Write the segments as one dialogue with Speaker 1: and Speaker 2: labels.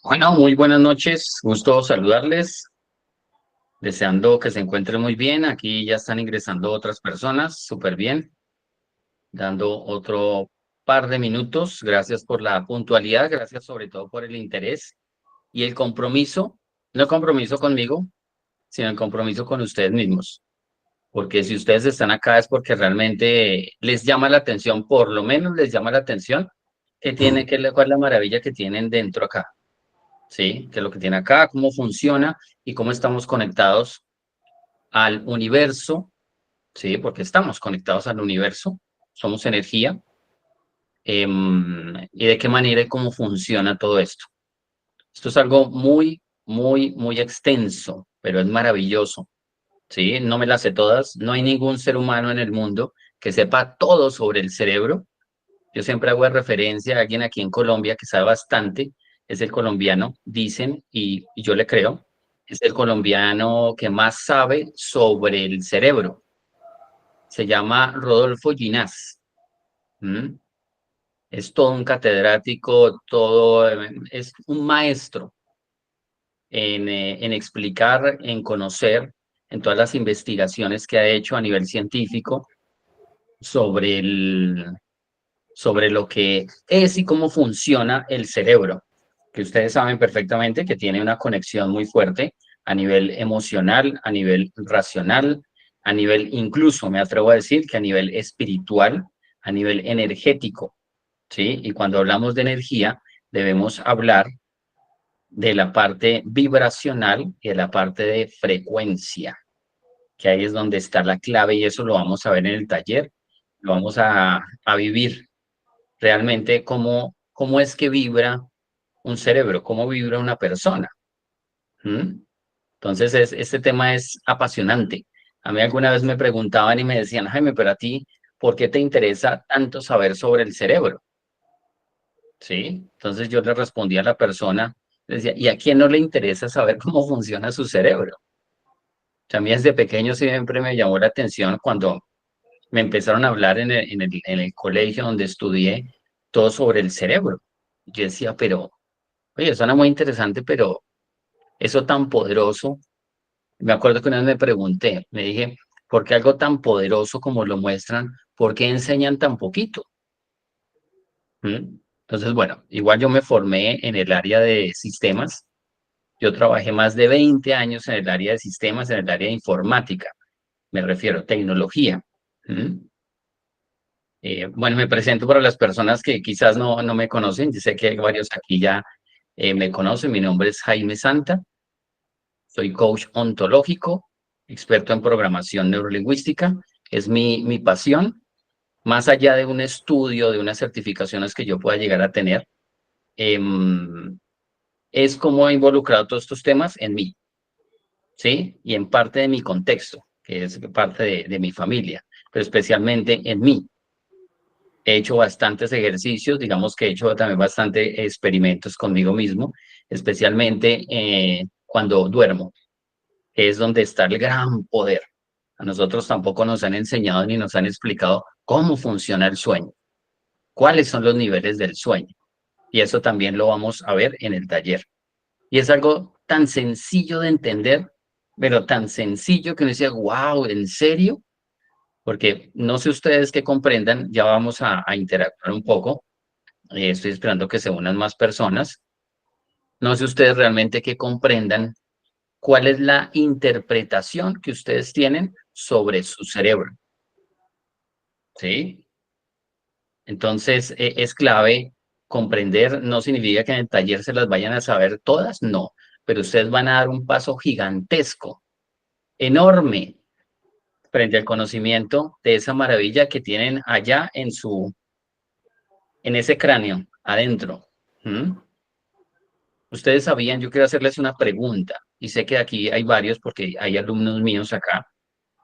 Speaker 1: Bueno, muy buenas noches, gusto saludarles, deseando que se encuentren muy bien. Aquí ya están ingresando otras personas, súper bien, dando otro par de minutos. Gracias por la puntualidad, gracias sobre todo por el interés y el compromiso, no el compromiso conmigo, sino el compromiso con ustedes mismos. Porque si ustedes están acá es porque realmente les llama la atención, por lo menos les llama la atención, cuál es la maravilla que tienen dentro acá. ¿Sí? Que es lo que tiene acá, cómo funciona y cómo estamos conectados al universo, ¿sí? Porque estamos conectados al universo, somos energía, y de qué manera y cómo funciona todo esto. Esto es algo muy extenso, pero es maravilloso, ¿sí? No me las sé todas, no hay ningún ser humano en el mundo que sepa todo sobre el cerebro. Yo siempre hago referencia a alguien aquí en Colombia que sabe bastante, es el colombiano, dicen, y yo le creo, es el colombiano que más sabe sobre el cerebro. Se llama Rodolfo Ginás. ¿M? Es todo un catedrático, es un maestro en explicar, en conocer, en todas las investigaciones que ha hecho a nivel científico sobre sobre lo que es y cómo funciona el cerebro, que ustedes saben perfectamente que tiene una conexión muy fuerte a nivel emocional, a nivel racional, a nivel incluso, me atrevo a decir, que a nivel espiritual, a nivel energético, ¿sí? Y cuando hablamos de energía, debemos hablar de la parte vibracional y de la parte de frecuencia, que ahí es donde está la clave y eso lo vamos a ver en el taller, lo vamos a vivir realmente cómo es que vibra un cerebro, cómo vibra una persona. ¿Mm? Entonces, este tema es apasionante. A mí alguna vez me preguntaban y me decían, Jaime, pero a ti, ¿por qué te interesa tanto saber sobre el cerebro? ¿Sí? Entonces yo le respondía a la persona, decía, ¿y a quién no le interesa saber cómo funciona su cerebro? A mí desde pequeño siempre me llamó la atención cuando me empezaron a hablar en el colegio donde estudié todo sobre el cerebro. Yo decía, pero oye, suena muy interesante, pero eso tan poderoso, me acuerdo que una vez me pregunté, me dije, ¿por qué algo tan poderoso como lo muestran, por qué enseñan tan poquito? ¿Mm? Entonces, bueno, igual yo me formé en el área de sistemas, yo trabajé más de 20 años en el área de sistemas, en el área de informática, me refiero a tecnología. ¿Mm? Bueno, me presento para las personas que quizás no me conocen, yo sé que hay varios aquí ya me conocen, mi nombre es Jaime Santa. Soy coach ontológico, experto en programación neurolingüística. Es mi pasión, más allá de un estudio, de unas certificaciones que yo pueda llegar a tener, em, es cómo he involucrado todos estos temas en mí, ¿sí? Y en parte de mi contexto, que es parte de mi familia, pero especialmente en mí. He hecho bastantes ejercicios, digamos que he hecho también bastante experimentos conmigo mismo, especialmente cuando duermo, que es donde está el gran poder. A nosotros tampoco nos han enseñado ni nos han explicado cómo funciona el sueño, cuáles son los niveles del sueño. Y eso también lo vamos a ver en el taller. Y es algo tan sencillo de entender, pero tan sencillo que uno dice, wow, ¿en serio? Porque no sé ustedes que comprendan, ya vamos a interactuar un poco. Estoy esperando que se unan más personas. No sé ustedes realmente que comprendan cuál es la interpretación que ustedes tienen sobre su cerebro. ¿Sí? Entonces, es clave comprender, no significa que en el taller se las vayan a saber todas, no, pero ustedes van a dar un paso gigantesco, enorme, frente al conocimiento de esa maravilla que tienen allá en ese cráneo, adentro. ¿Mm? Ustedes sabían, yo quiero hacerles una pregunta, y sé que aquí hay varios porque hay alumnos míos acá,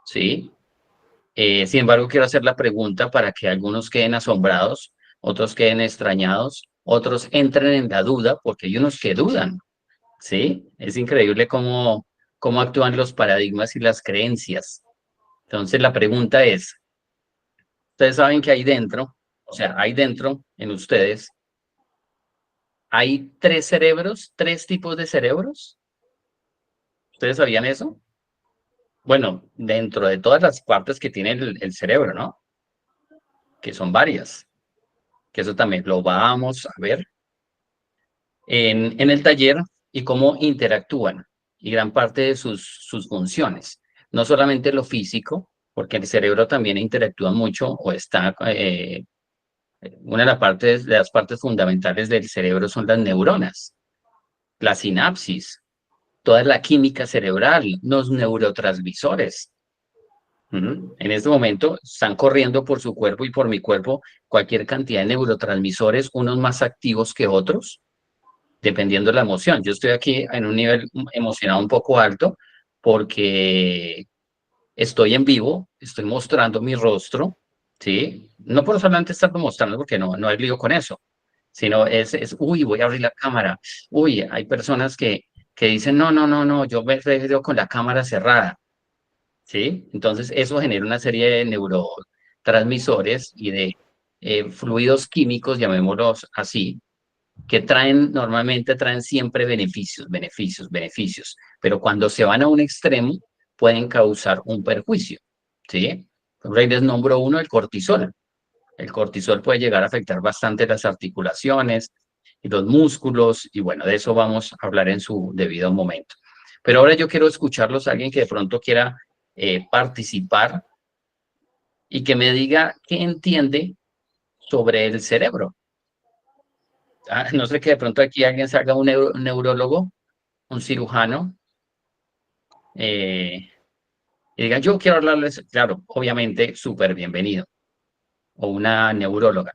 Speaker 1: ¿sí? Sin embargo, quiero hacer la pregunta para que algunos queden asombrados, otros queden extrañados, otros entren en la duda, porque hay unos que dudan, ¿sí? Es increíble cómo actúan los paradigmas y las creencias. Entonces, la pregunta es, ¿ustedes saben qué hay dentro? O sea, hay dentro, en ustedes, hay tres cerebros, tres tipos de cerebros. ¿Ustedes sabían eso? Bueno, dentro de todas las partes que tiene el cerebro, ¿no? Que son varias, que eso también lo vamos a ver en el taller y cómo interactúan y gran parte de sus funciones. No solamente lo físico, porque el cerebro también interactúa mucho o está, una de las partes fundamentales del cerebro son las neuronas, la sinapsis, toda la química cerebral, los neurotransmisores. En este momento están corriendo por su cuerpo y por mi cuerpo cualquier cantidad de neurotransmisores, unos más activos que otros, dependiendo de la emoción. Yo estoy aquí en un nivel emocional un poco alto porque estoy en vivo, estoy mostrando mi rostro, ¿sí? No por solamente estarlo mostrando porque no hay lío con eso, sino uy, voy a abrir la cámara. Uy, hay personas que dicen, no, yo me veo con la cámara cerrada. ¿Sí? Entonces, eso genera una serie de neurotransmisores y de fluidos químicos, llamémoslos así, que normalmente traen siempre beneficios, pero cuando se van a un extremo, pueden causar un perjuicio, ¿sí? Por ahí les nombro uno, el cortisol. El cortisol puede llegar a afectar bastante las articulaciones y los músculos, y bueno, de eso vamos a hablar en su debido momento. Pero ahora yo quiero escucharlos, alguien que de pronto quiera participar y que me diga qué entiende sobre el cerebro. No sé que de pronto aquí alguien salga un neurólogo, un cirujano, eh, y diga, yo quiero hablarles, claro, obviamente, súper bienvenido, o una neuróloga.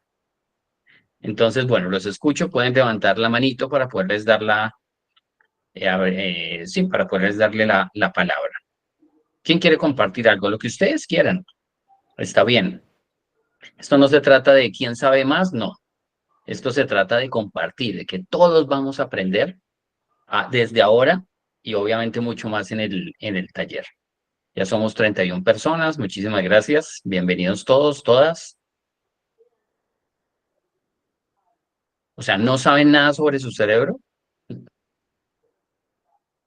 Speaker 1: Entonces, bueno, los escucho, pueden levantar la manito para poderles dar sí, para poderles darle la palabra. ¿Quién quiere compartir algo? Lo que ustedes quieran. Está bien. Esto no se trata de quién sabe más, no. Esto se trata de compartir, de que todos vamos a aprender desde ahora y obviamente mucho más en el taller. Ya somos 31 personas, muchísimas gracias. Bienvenidos todos, todas. O sea, ¿no saben nada sobre su cerebro?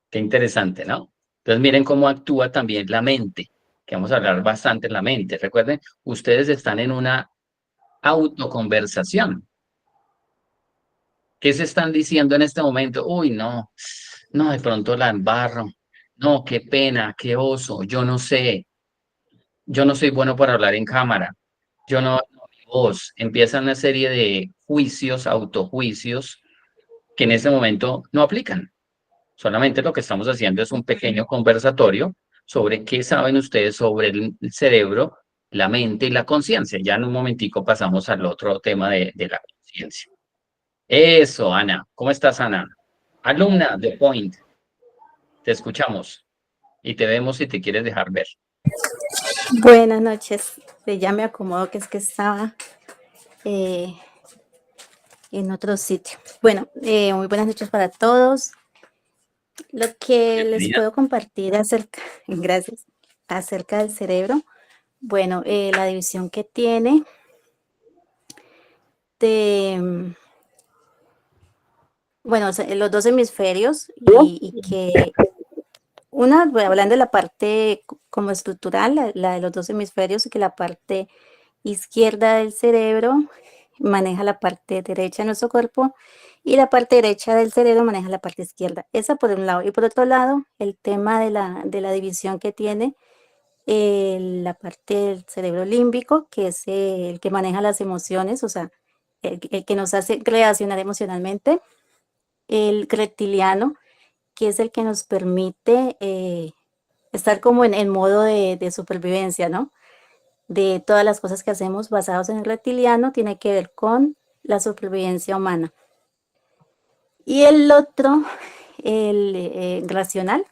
Speaker 1: Qué interesante, ¿no? Entonces miren cómo actúa también la mente, que vamos a hablar bastante en la mente. Recuerden, ustedes están en una autoconversación. ¿Qué se están diciendo en este momento? Uy, no, de pronto la embarro. No, qué pena, qué oso, yo no sé, yo no soy bueno para hablar en cámara, yo no, mi voz. Empieza una serie de juicios, autojuicios, que en este momento no aplican. Solamente lo que estamos haciendo es un pequeño conversatorio sobre qué saben ustedes sobre el cerebro, la mente y la conciencia. Ya en un momentico pasamos al otro tema de la conciencia. Eso, Ana. ¿Cómo estás, Ana? Alumna de Point, te escuchamos y te vemos si te quieres dejar ver.
Speaker 2: Buenas noches. Ya me acomodo, que es que estaba en otro sitio. Bueno, muy buenas noches para todos. Lo que les
Speaker 1: Bienvenida.
Speaker 2: puedo compartir acerca, gracias, acerca del cerebro. Bueno, la división que tiene de, bueno, o sea, los dos hemisferios y que una, bueno, hablando de la parte como estructural, la de los dos hemisferios, y que la parte izquierda del cerebro maneja la parte derecha de nuestro cuerpo y la parte derecha del cerebro maneja la parte izquierda. Esa por un lado. Y por otro lado, el tema de la división que tiene la parte del cerebro límbico, que es el que maneja las emociones, o sea, el que nos hace reaccionar emocionalmente. El reptiliano, que es el que nos permite estar como en modo de supervivencia, ¿no? De todas las cosas que hacemos basados en el reptiliano tiene que ver con la supervivencia humana. Y el otro, el racional,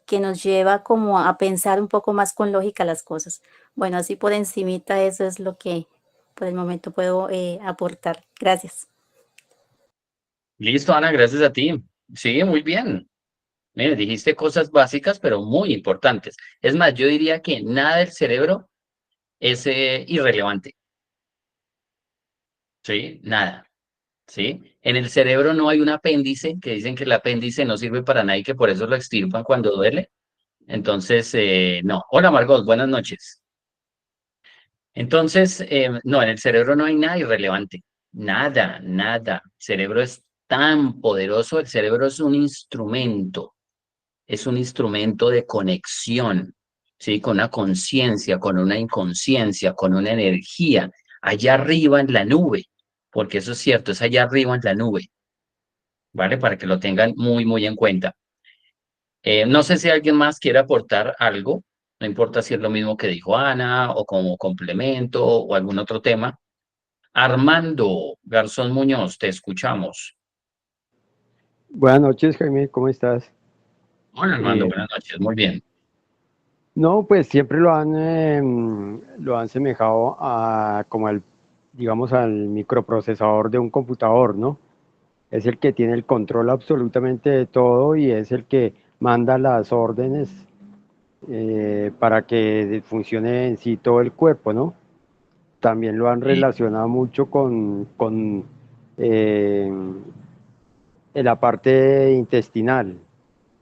Speaker 2: que nos lleva como a pensar un poco más con lógica las cosas. Bueno, así por encimita eso es lo que por el momento puedo aportar. Gracias.
Speaker 1: Listo, Ana, gracias a ti. Sí, muy bien. Mire, dijiste cosas básicas, pero muy importantes. Es más, yo diría que nada del cerebro es irrelevante. ¿sí? Nada, ¿sí? En el cerebro no hay un apéndice, que dicen que el apéndice no sirve para nada y que por eso lo extirpan cuando duele. Entonces, no. Hola, Margot, buenas noches. Entonces, no, en el cerebro no hay nada irrelevante. Nada, nada. El cerebro es tan poderoso, el cerebro es un instrumento de conexión, ¿sí? Con una conciencia, con una inconsciencia, con una energía, allá arriba en la nube, porque eso es cierto, es allá arriba en la nube, ¿vale? Para que lo tengan muy, muy en cuenta. No sé si alguien más quiere aportar algo, no importa si es lo mismo que dijo Ana o como complemento o algún otro tema. Armando Garzón Muñoz, te escuchamos.
Speaker 3: Buenas noches, Jaime, ¿cómo estás?
Speaker 1: Hola Armando,
Speaker 3: Eh,
Speaker 1: buenas noches, muy bien.
Speaker 3: no, pues siempre lo han semejado a como al, digamos, al microprocesador de un computador, ¿no? Es el que tiene el control absolutamente de todo y es el que manda las órdenes para que funcione en sí todo el cuerpo, ¿no? También lo han
Speaker 1: Sí,
Speaker 3: relacionado mucho con eh, en la parte intestinal.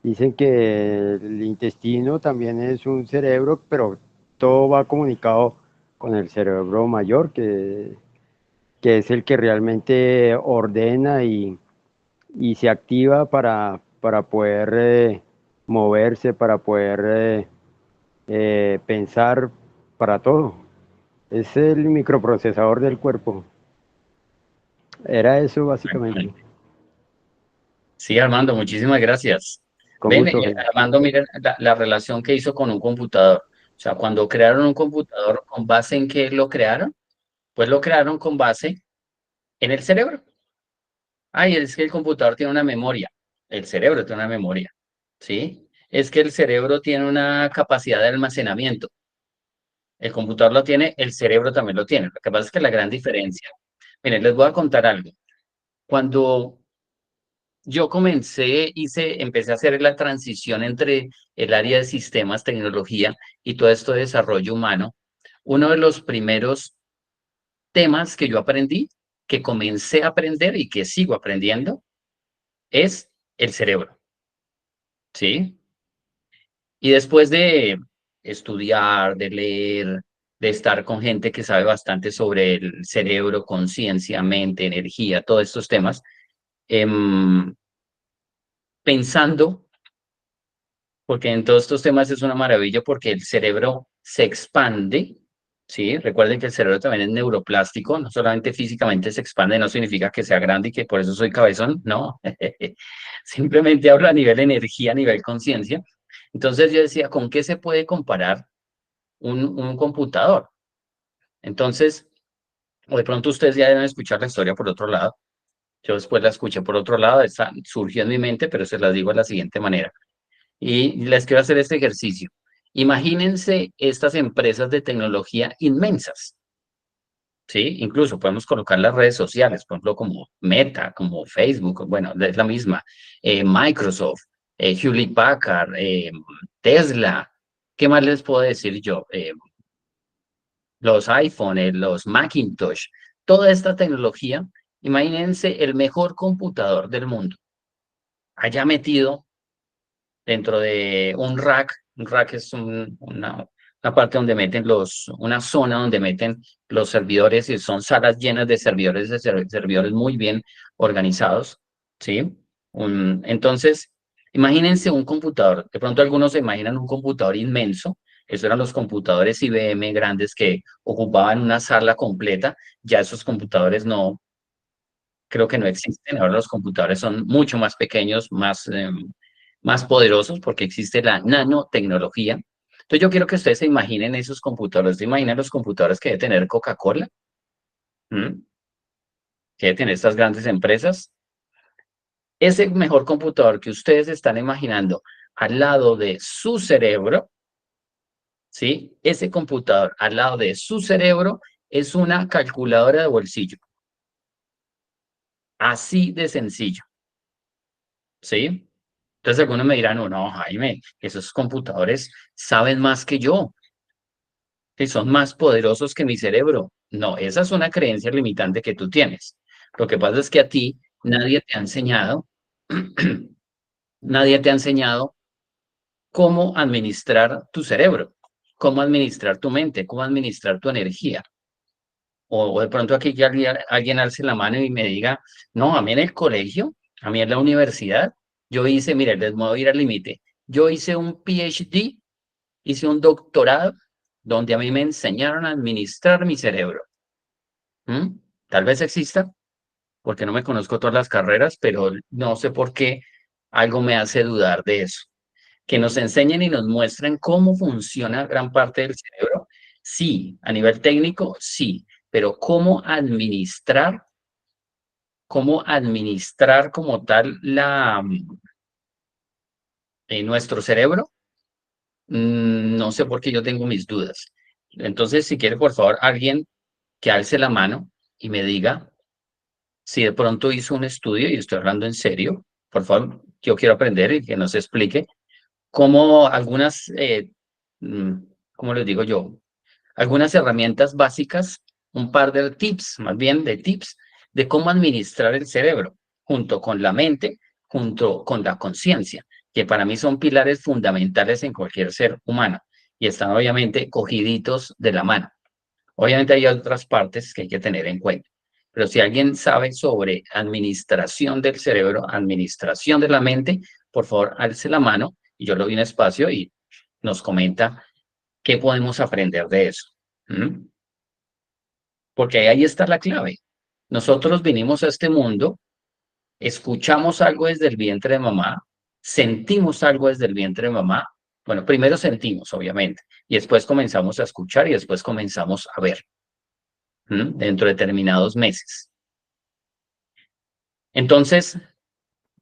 Speaker 3: Dicen que el intestino también es un cerebro, pero todo va comunicado con el cerebro mayor, que es el que realmente ordena y se activa para poder moverse, para poder pensar, para todo. Es el microprocesador del cuerpo. Era eso básicamente.
Speaker 1: exactamente. Sí, Armando, muchísimas gracias.
Speaker 3: Con
Speaker 1: Ven,
Speaker 3: gusto, Jaime.
Speaker 1: Armando, miren la relación que hizo con un computador. O sea, cuando crearon un computador, ¿con base en qué lo crearon? Pues lo crearon con base en el cerebro. Ay, es que el computador tiene una memoria. El cerebro tiene una memoria, ¿sí? Es que el cerebro tiene una capacidad de almacenamiento. El computador lo tiene, el cerebro también lo tiene. Lo que pasa es que la gran diferencia. Miren, les voy a contar algo. Cuando yo empecé a hacer la transición entre el área de sistemas, tecnología y todo esto de desarrollo humano. Uno de los primeros temas que yo aprendí, que comencé a aprender y que sigo aprendiendo, es el cerebro, ¿sí? Y después de estudiar, de leer, de estar con gente que sabe bastante sobre el cerebro, conciencia, mente, energía, todos estos temas, em, pensando porque en todos estos temas es una maravilla porque el cerebro se expande, ¿sí? Recuerden que el cerebro también es neuroplástico, no solamente físicamente se expande, no significa que sea grande y que por eso soy cabezón, no. Simplemente hablo a nivel energía, a nivel conciencia. Entonces yo decía, ¿con qué se puede comparar un computador? Entonces, o de pronto ustedes ya deben escuchar la historia por otro lado. Yo después la escuché por otro lado, esta surgió en mi mente, pero se las digo de la siguiente manera. Y les quiero hacer este ejercicio. Imagínense estas empresas de tecnología inmensas, ¿sí? Incluso podemos colocar las redes sociales, por ejemplo, como Meta, como Facebook, bueno, es la misma, Microsoft, Hewlett Packard, Tesla, ¿qué más les puedo decir yo? Los iPhone, los Macintosh, toda esta tecnología, imagínense el mejor computador del mundo, haya metido dentro de un rack es una parte donde meten una zona donde meten los servidores y son salas llenas de servidores, servidores muy bien organizados, ¿sí? Entonces, imagínense un computador, de pronto algunos se imaginan un computador inmenso, esos eran los computadores IBM grandes que ocupaban una sala completa, ya esos computadores no, creo que no existen. Ahora los computadores son mucho más pequeños, más poderosos porque existe la nanotecnología. Entonces yo quiero que ustedes se imaginen esos computadores. ¿Se imaginan los computadores que debe tener Coca-Cola? ¿Mm? Que debe tener estas grandes empresas. Ese mejor computador que ustedes están imaginando al lado de su cerebro, ¿sí? Ese computador al lado de su cerebro es una calculadora de bolsillo. Así de sencillo, ¿sí? Entonces algunos me dirán, no, no, Jaime, esos computadores saben más que yo, que son más poderosos que mi cerebro. No, esa es una creencia limitante que tú tienes. Lo que pasa es que a ti nadie te ha enseñado, nadie te ha enseñado cómo administrar tu cerebro, cómo administrar tu mente, cómo administrar tu energía. O de pronto aquí que alguien alce la mano y me diga, no, a mí en el colegio, a mí en la universidad, yo hice, mire, les voy a ir al límite, yo hice un PhD, hice un doctorado donde a mí me enseñaron a administrar mi cerebro. ¿Mm? Tal vez exista, porque no me conozco todas las carreras, pero no sé por qué algo me hace dudar de eso. Que nos enseñen y nos muestren cómo funciona gran parte del cerebro. Sí, a nivel técnico, sí, pero cómo administrar como tal nuestro cerebro, no sé por qué yo tengo mis dudas. Entonces, si quiere, por favor, alguien que alce la mano y me diga si de pronto hizo un estudio, y estoy hablando en serio, por favor, yo quiero aprender y que nos explique cómo algunas, mm, ¿cómo les digo yo? Algunas herramientas básicas, un par de tips, más bien de tips, de cómo administrar el cerebro, junto con la mente, junto con la conciencia, que para mí son pilares fundamentales en cualquier ser humano y están obviamente cogiditos de la mano. Obviamente hay otras partes que hay que tener en cuenta, pero si alguien sabe sobre administración del cerebro, administración de la mente, por favor, alce la mano y yo le doy un espacio y nos comenta qué podemos aprender de eso. ¿Mm? Porque ahí está la clave. Nosotros vinimos a este mundo, escuchamos algo desde el vientre de mamá, sentimos algo desde el vientre de mamá. Bueno, primero sentimos, obviamente, y después comenzamos a escuchar y después comenzamos a ver. Dentro de determinados meses. Entonces,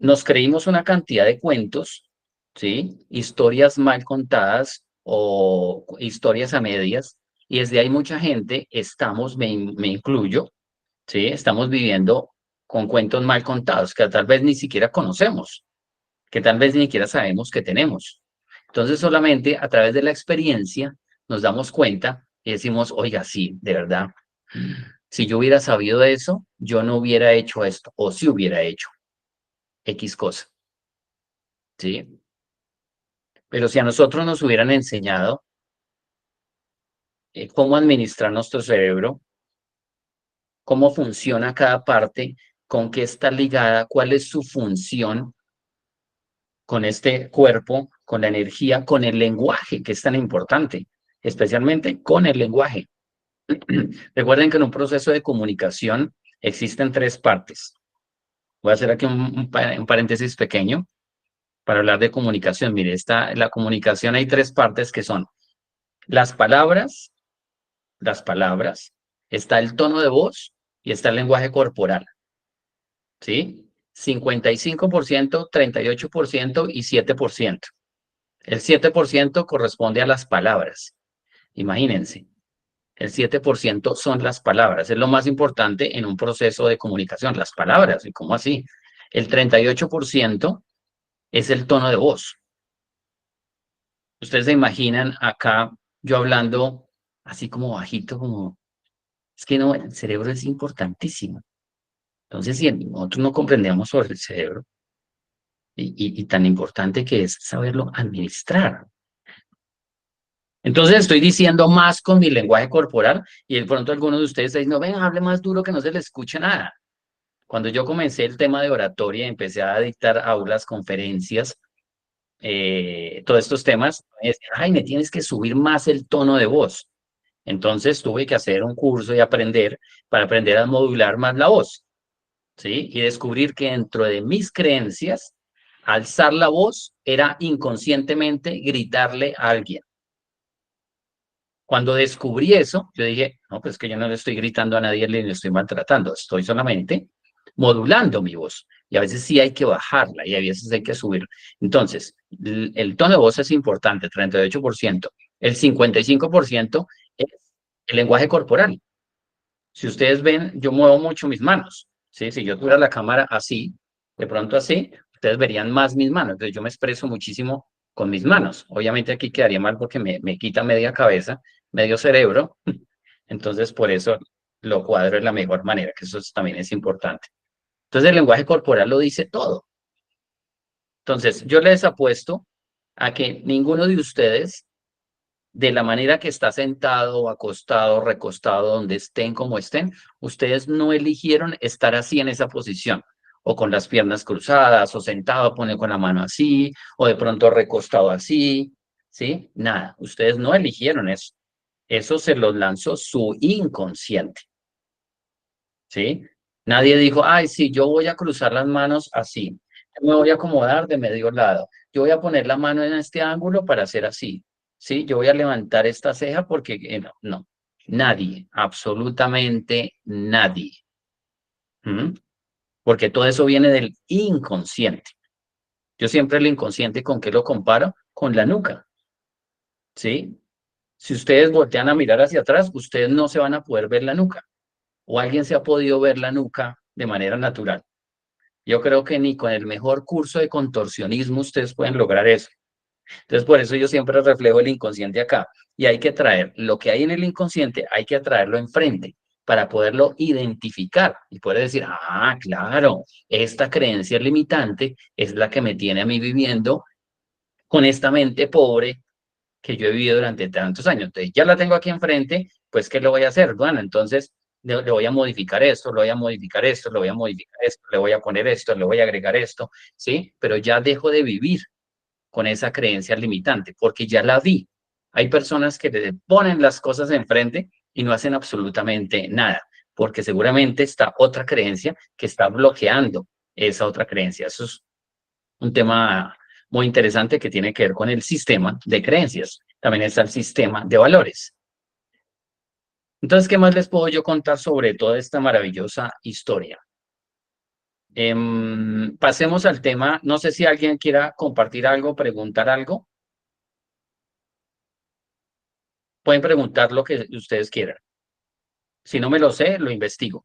Speaker 1: nos creímos una cantidad de cuentos, ¿sí? Historias mal contadas o historias a medias, y desde ahí mucha gente estamos, me incluyo, ¿sí? Estamos viviendo con cuentos mal contados que tal vez ni siquiera conocemos, que tal vez ni siquiera sabemos que tenemos. Entonces, solamente a través de la experiencia nos damos cuenta y decimos, oiga, sí, de verdad, si yo hubiera sabido eso, yo no hubiera hecho esto, o si hubiera hecho X cosa, ¿sí? Pero si a nosotros nos hubieran enseñado cómo administrar nuestro cerebro, cómo funciona cada parte, con qué está ligada, cuál es su función con este cuerpo, con la energía, con el lenguaje, que es tan importante, especialmente con el lenguaje. Recuerden que en un proceso de comunicación existen tres partes. Voy a hacer aquí un paréntesis pequeño para hablar de comunicación. Mire, la comunicación hay tres partes que son las palabras, está el tono de voz y está el lenguaje corporal, ¿sí? 55%, 38% y 7%. El 7% corresponde a las palabras. Imagínense, el 7% son las palabras. Es lo más importante en un proceso de comunicación, las palabras. ¿Y cómo así? El 38% es el tono de voz. Ustedes se imaginan acá yo hablando así como bajito, como... Es que no, el cerebro es importantísimo. Entonces, si nosotros no comprendemos sobre el cerebro y tan importante que es saberlo administrar. Entonces estoy diciendo más con mi lenguaje corporal y de pronto algunos de ustedes dicen, no, ven, hable más duro que no se le escuche nada. Cuando yo comencé el tema de oratoria, empecé a dictar aulas, conferencias, todos estos temas, me decían, ay, me tienes que subir más el tono de voz. Entonces tuve que hacer un curso y aprender para aprender a modular más la voz, ¿sí? Y descubrir que dentro de mis creencias, alzar la voz era inconscientemente gritarle a alguien. Cuando descubrí eso, yo dije, no, pues que yo no le estoy gritando a nadie, le estoy maltratando, estoy solamente modulando mi voz. Y a veces sí hay que bajarla y a veces hay que subirla. Entonces, el tono de voz es importante, 38%. El 55% es el lenguaje corporal. Si ustedes ven, yo muevo mucho mis manos. ¿Sí? Si yo tuviera la cámara así, de pronto así, ustedes verían más mis manos. Entonces yo me expreso muchísimo con mis manos. Obviamente aquí quedaría mal porque me quita media cabeza, medio cerebro. Entonces por eso lo cuadro de la mejor manera, que eso también es importante. Entonces, el lenguaje corporal lo dice todo. Entonces, yo les apuesto a que ninguno de ustedes, de la manera que está sentado, acostado, recostado, donde estén, como estén, ustedes no eligieron estar así en esa posición, o con las piernas cruzadas, o sentado, poner con la mano así, o de pronto recostado así, ¿sí? Nada, ustedes no eligieron eso. Eso se los lanzó su inconsciente, ¿sí? Nadie dijo, ay, sí, yo voy a cruzar las manos así, me voy a acomodar de medio lado, yo voy a poner la mano en este ángulo para hacer así, ¿sí? Yo voy a levantar esta ceja porque, no, no, nadie, absolutamente nadie. ¿Mm? Porque todo eso viene del inconsciente. Yo siempre el inconsciente, ¿con qué lo comparo? Con la nuca, ¿sí? Si ustedes voltean a mirar hacia atrás, ustedes no se van a poder ver la nuca. ¿O alguien se ha podido ver la nuca de manera natural? Yo creo que ni con el mejor curso de contorsionismo ustedes pueden lograr eso. Entonces, por eso yo siempre reflejo el inconsciente acá. Y hay que traer lo que hay en el inconsciente, hay que traerlo enfrente para poderlo identificar y poder decir, ah, claro, esta creencia limitante es la que me tiene a mí viviendo con esta mente pobre que yo he vivido durante tantos años. Entonces, ya la tengo aquí enfrente, pues, ¿qué le voy a hacer? Bueno, entonces le voy a modificar esto, le voy a modificar esto, le voy a modificar esto, le voy a poner esto, le voy a agregar esto, ¿sí? Pero ya dejo de vivir con esa creencia limitante, porque ya la vi. Hay personas que le ponen las cosas enfrente y no hacen absolutamente nada, porque seguramente está otra creencia que está bloqueando esa otra creencia. Eso es un tema muy interesante que tiene que ver con el sistema de creencias. También está el sistema de valores. Entonces, ¿qué más les puedo yo contar sobre toda esta maravillosa historia? Pasemos al tema, no sé si alguien quiera compartir algo, preguntar algo. Pueden preguntar lo que ustedes quieran. Si no me lo sé, lo investigo.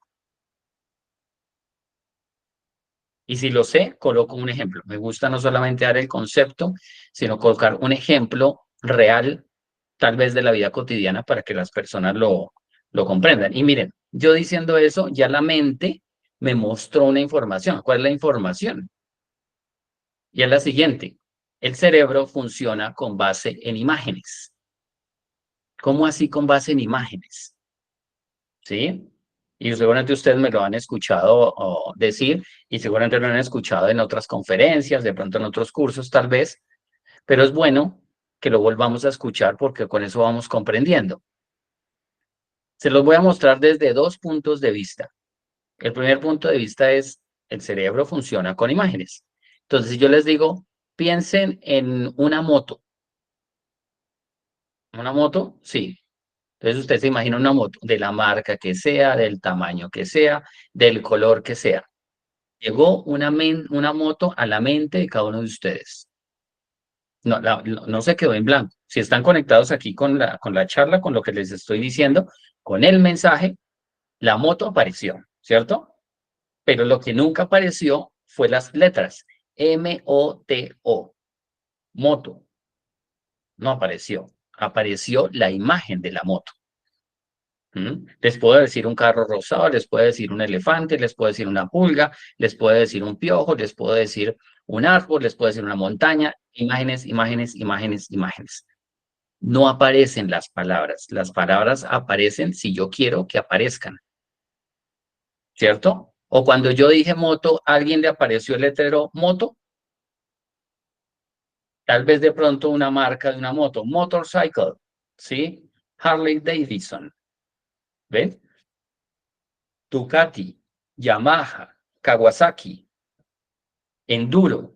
Speaker 1: Y si lo sé, coloco un ejemplo. Me gusta no solamente dar el concepto, sino colocar un ejemplo real, tal vez de la vida cotidiana, para que las personas lo comprendan. Y miren, yo diciendo eso, ya la mente me mostró una información. ¿Cuál es la información? Y es la siguiente. El cerebro funciona con base en imágenes. ¿Cómo así con base en imágenes? ¿Sí? Y seguramente ustedes me lo han escuchado decir y seguramente lo han escuchado en otras conferencias, de pronto en otros cursos tal vez, pero es bueno que lo volvamos a escuchar porque con eso vamos comprendiendo. Se los voy a mostrar desde dos puntos de vista. El primer punto de vista es el cerebro funciona con imágenes. Entonces, si yo les digo, piensen en una moto. ¿Una moto? Sí. Entonces, usted se imagina una moto de la marca que sea, del tamaño que sea, del color que sea. Llegó una moto a la mente de cada uno de ustedes. No, no se quedó en blanco. Si están conectados aquí con la charla, con lo que les estoy diciendo, con el mensaje, la moto apareció, ¿cierto? Pero lo que nunca apareció fue las letras. M-O-T-O. Moto. No apareció. Apareció la imagen de la moto. Les puedo decir un carro rosado, les puedo decir un elefante, les puedo decir una pulga, les puedo decir un piojo, les puedo decir un árbol, les puedo decir una montaña, imágenes, imágenes, imágenes, imágenes. No aparecen las palabras aparecen si yo quiero que aparezcan, ¿cierto? O cuando yo dije moto, ¿a alguien le apareció el letrero moto? Tal vez de pronto una marca de una moto, motorcycle, ¿sí? Harley Davidson, ¿ven? Ducati, Yamaha, Kawasaki, Enduro,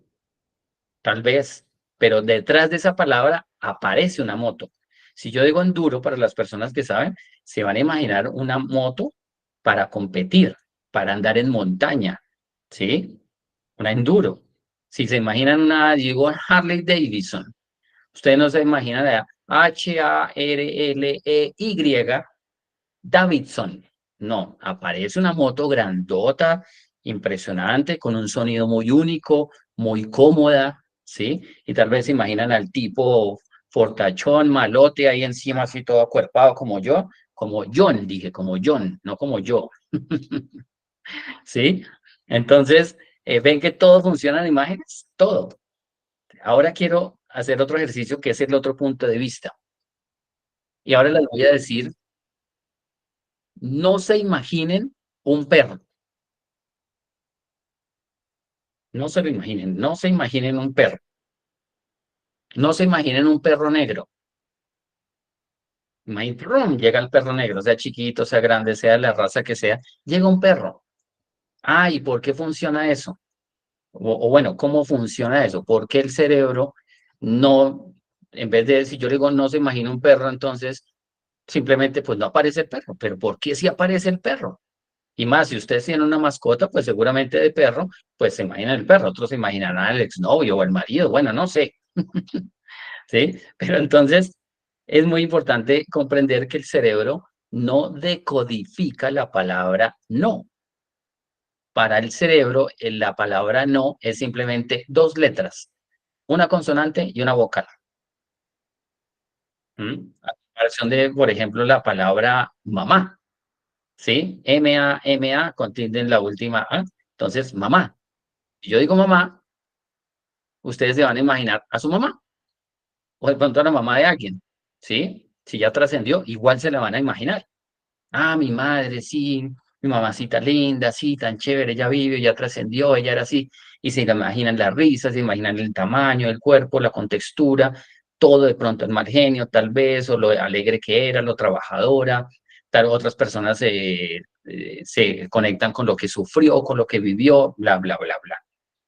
Speaker 1: tal vez, pero detrás de esa palabra aparece una moto. Si yo digo enduro, para las personas que saben, se van a imaginar una moto para competir, para andar en montaña, ¿sí? Una enduro. Si se imaginan digo Harley Davidson, ustedes no se imaginan la Harley, Davidson. No, aparece una moto grandota, impresionante, con un sonido muy único, muy cómoda, ¿sí? Y tal vez se imaginan al tipo fortachón, malote, ahí encima así todo acuerpado como yo, como John, dije, como John, no como yo. ¿Sí? Entonces, ven que todo funciona en imágenes, todo. Ahora quiero hacer otro ejercicio que es el otro punto de vista. Y ahora les voy a decir, no se imaginen un perro. No se lo imaginen, no se imaginen un perro. No se imaginen un perro negro. ¡Prum! Llega el perro negro, sea chiquito, sea grande, sea la raza que sea, llega un perro. Ah, ¿y por qué funciona eso? O bueno, ¿cómo funciona eso? ¿Por qué el cerebro no, en vez de si yo le digo no se imagina un perro, entonces simplemente pues no aparece el perro? Pero ¿por qué si aparece el perro? Y más, si ustedes tienen una mascota, pues seguramente de perro, pues se imaginan el perro, otros se imaginarán al exnovio o al marido, bueno, no sé, ¿sí? Pero entonces es muy importante comprender que el cerebro no decodifica la palabra no. Para el cerebro, la palabra no es simplemente dos letras, una consonante y una vocal. A comparación de, por ejemplo, la palabra mamá, ¿sí? M-A-M-A contiene la última A. Entonces, mamá. Si yo digo mamá, ustedes se van a imaginar a su mamá o de pronto a la mamá de alguien, ¿sí? Si ya trascendió, igual se la van a imaginar. Ah, mi madre, sí, mi mamacita linda, sí, tan chévere, ella vive, ya trascendió, ella era así. Y se imaginan la risa, se imaginan el tamaño del cuerpo, la contextura, todo de pronto el mal genio, tal vez, o lo alegre que era, lo trabajadora. Tal, otras personas se conectan con lo que sufrió, con lo que vivió, bla, bla, bla, bla.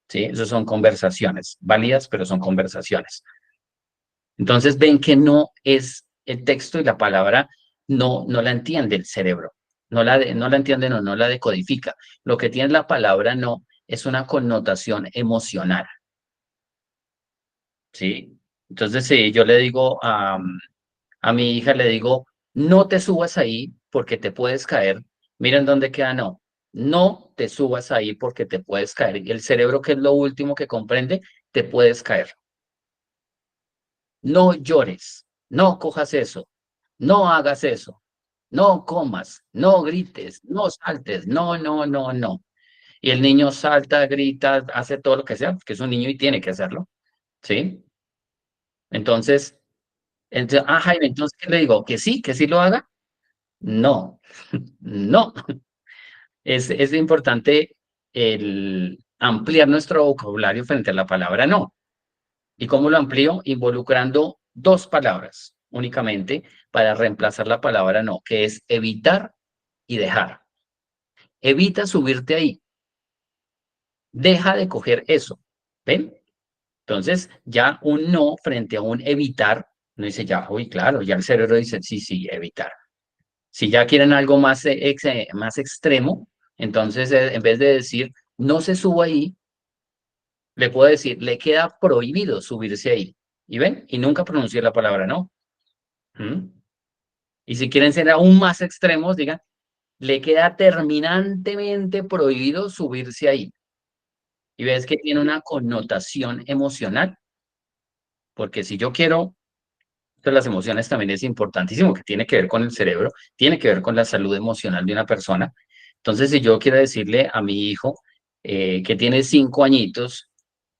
Speaker 1: ¿Sí? Esas son conversaciones válidas, pero son conversaciones. Entonces ven que no es el texto y la palabra, no la entiende el cerebro, no la entiende, no la decodifica. Lo que tiene la palabra no es una connotación emocional, ¿sí? Entonces, si yo le digo a mi hija, le digo, no te subas ahí porque te puedes caer. Miren dónde queda no. No te subas ahí porque te puedes caer. Y el cerebro, que es lo último que comprende, te puedes caer. No llores, no cojas eso, no hagas eso, no comas, no grites, no saltes, no, no, no, no. Y el niño salta, grita, hace todo lo que sea, porque es un niño y tiene que hacerlo, ¿sí? Entonces, Jaime, entonces, ¿qué le digo? Que sí lo haga? No, no. Es importante el ampliar nuestro vocabulario frente a la palabra no. ¿Y cómo lo amplío? Involucrando dos palabras únicamente para reemplazar la palabra no, que es evitar y dejar. Evita subirte ahí. Deja de coger eso. ¿Ven? Entonces, ya un no frente a un evitar, no dice ya, uy, claro, ya el cerebro dice sí, sí, evitar. Si ya quieren algo más, más extremo, entonces en vez de decir no se suba ahí, le puedo decir le queda prohibido subirse ahí. ¿Y ven? Y nunca pronuncié la palabra no. ¿Mm? Y si quieren ser aún más extremos, digan, le queda terminantemente prohibido subirse ahí. Y ves que tiene una connotación emocional, porque si yo quiero, entonces las emociones también es importantísimo, que tiene que ver con el cerebro, tiene que ver con la salud emocional de una persona. Entonces, si yo quiero decirle a mi hijo que tiene 5 añitos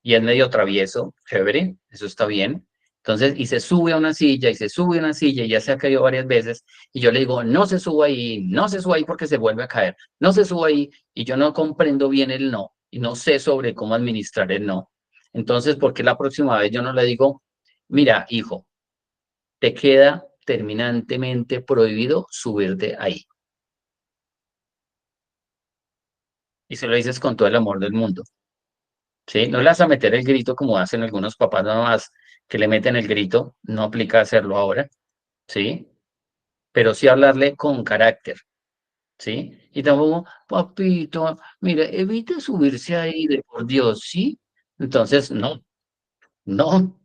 Speaker 1: y es medio travieso, chévere, eso está bien. Entonces, y se sube a una silla, y se sube a una silla, y ya se ha caído varias veces, y yo le digo, no se suba ahí, no se suba ahí porque se vuelve a caer, no se suba ahí, y yo no comprendo bien el no, y no sé sobre cómo administrar el no. Entonces, ¿por qué la próxima vez yo no le digo, mira, hijo, te queda terminantemente prohibido subirte ahí? Y se lo dices con todo el amor del mundo, ¿sí? No le vas a meter el grito como hacen algunos papás nada más, que le meten el grito, no aplica hacerlo ahora, ¿sí? Pero sí hablarle con carácter, ¿sí? Y tampoco, papito, mira, evita subirse ahí, de por Dios, ¿sí? Entonces, no, no,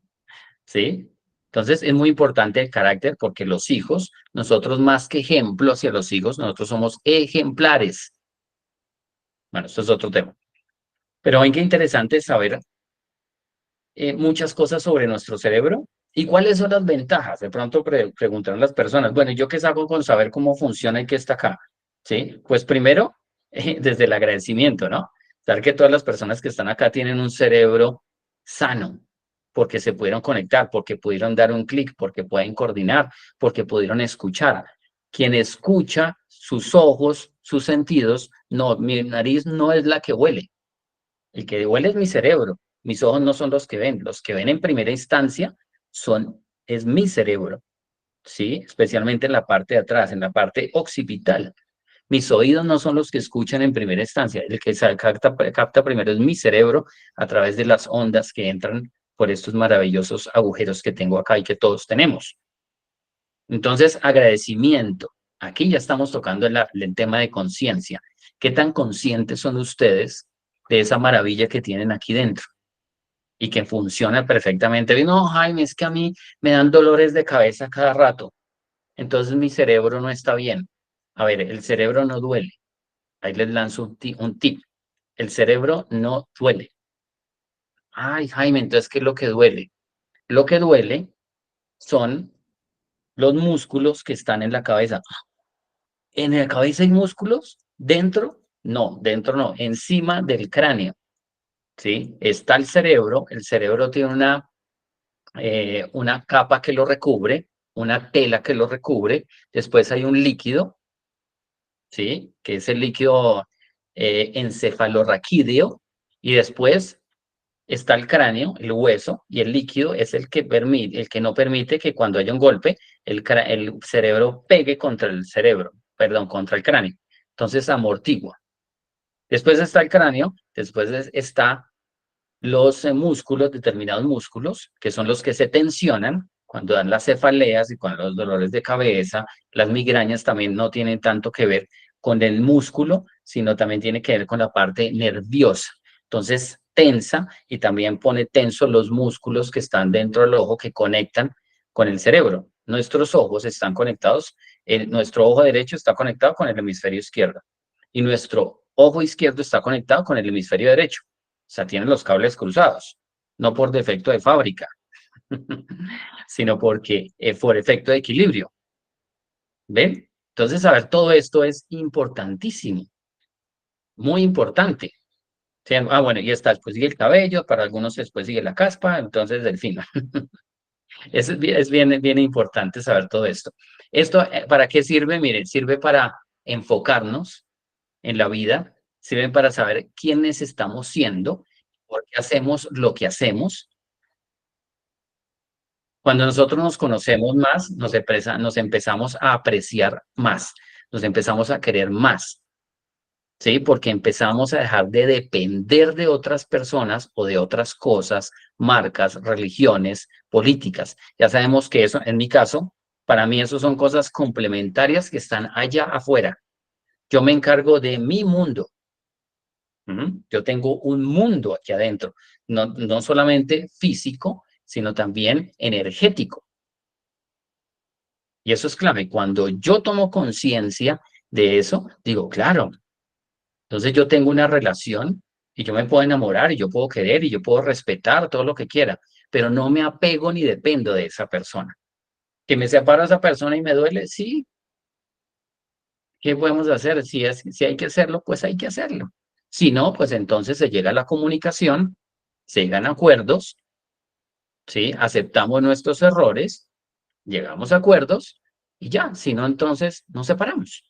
Speaker 1: ¿sí? Entonces es muy importante el carácter porque los hijos, nosotros más que ejemplo hacia los hijos, nosotros somos ejemplares. Bueno, esto es otro tema. Pero ven qué interesante saber muchas cosas sobre nuestro cerebro ¿Y cuáles son las ventajas? De pronto preguntaron las personas, bueno, ¿yo qué saco con saber cómo funciona y qué está acá? ¿Sí? Pues primero, desde el agradecimiento, ¿no? Saber que todas las personas que están acá tienen un cerebro sano, porque se pudieron conectar, porque pudieron dar un clic, porque pueden coordinar, porque pudieron escuchar. Quien escucha, sus ojos, sus sentidos, no, mi nariz no es la que huele. El que huele es mi cerebro. Mis ojos no son los que ven. Los que ven en primera instancia es mi cerebro, ¿sí? Especialmente en la parte de atrás, en la parte occipital. Mis oídos no son los que escuchan en primera instancia. El que capta primero es mi cerebro a través de las ondas que entran por estos maravillosos agujeros que tengo acá y que todos tenemos. Entonces, agradecimiento. Aquí ya estamos tocando el tema de conciencia. ¿Qué tan conscientes son ustedes de esa maravilla que tienen aquí dentro? Y que funciona perfectamente bien? No, Jaime, es que a mí me dan dolores de cabeza cada rato. Entonces mi cerebro no está bien. A ver, el cerebro no duele. Ahí les lanzo un tip. El cerebro no duele. Ay, Jaime, entonces, ¿qué es lo que duele? Lo que duele son los músculos que están en la cabeza. ¿En la cabeza hay músculos? ¿Dentro? No, dentro no. Encima del cráneo, ¿sí? Está el cerebro tiene una capa que lo recubre, una tela que lo recubre, después hay un líquido, ¿sí? Que es el líquido encefalorraquídeo, y después está el cráneo, el hueso, y el líquido es el que no permite que cuando haya un golpe, el cerebro pegue contra el cerebro, perdón, contra el cráneo. Entonces amortigua. Después está el cráneo, después está los músculos, determinados músculos, que son los que se tensionan cuando dan las cefaleas y cuando los dolores de cabeza. Las migrañas también no tienen tanto que ver con el músculo, sino también tiene que ver con la parte nerviosa. Entonces, tensa y también pone tensos los músculos que están dentro del ojo que conectan con el cerebro. Nuestros ojos están conectados, nuestro ojo derecho está conectado con el hemisferio izquierdo y nuestro ojo izquierdo está conectado con el hemisferio derecho. O sea, tienen los cables cruzados, no por defecto de fábrica, sino porque por efecto de equilibrio. ¿Ven? Entonces, saber todo esto es importantísimo, muy importante. Sí, bueno, y está, después sigue el cabello, para algunos después sigue la caspa, entonces, del fin. Es bien importante saber todo esto. ¿Esto para qué sirve? Miren, sirve para enfocarnos en la vida, sirve para saber quiénes estamos siendo, por qué hacemos lo que hacemos. Cuando nosotros nos conocemos más, nos empezamos a apreciar más, nos empezamos a querer más, ¿sí? Porque empezamos a dejar de depender de otras personas o de otras cosas, marcas, religiones, políticas. Ya sabemos que eso, en mi caso, para mí eso son cosas complementarias que están allá afuera. Yo me encargo de mi mundo. Yo tengo un mundo aquí adentro, no solamente físico, sino también energético. Y eso es clave. Cuando yo tomo conciencia de eso, digo, claro, entonces yo tengo una relación y yo me puedo enamorar y yo puedo querer y yo puedo respetar todo lo que quiera, pero no me apego ni dependo de esa persona. ¿Que me separo de esa persona y me duele? Sí. ¿Qué podemos hacer? Si hay que hacerlo, pues hay que hacerlo. Si no, pues entonces se llega a la comunicación, se llegan a acuerdos, ¿sí? Aceptamos nuestros errores, llegamos a acuerdos y ya. Si no, entonces nos separamos.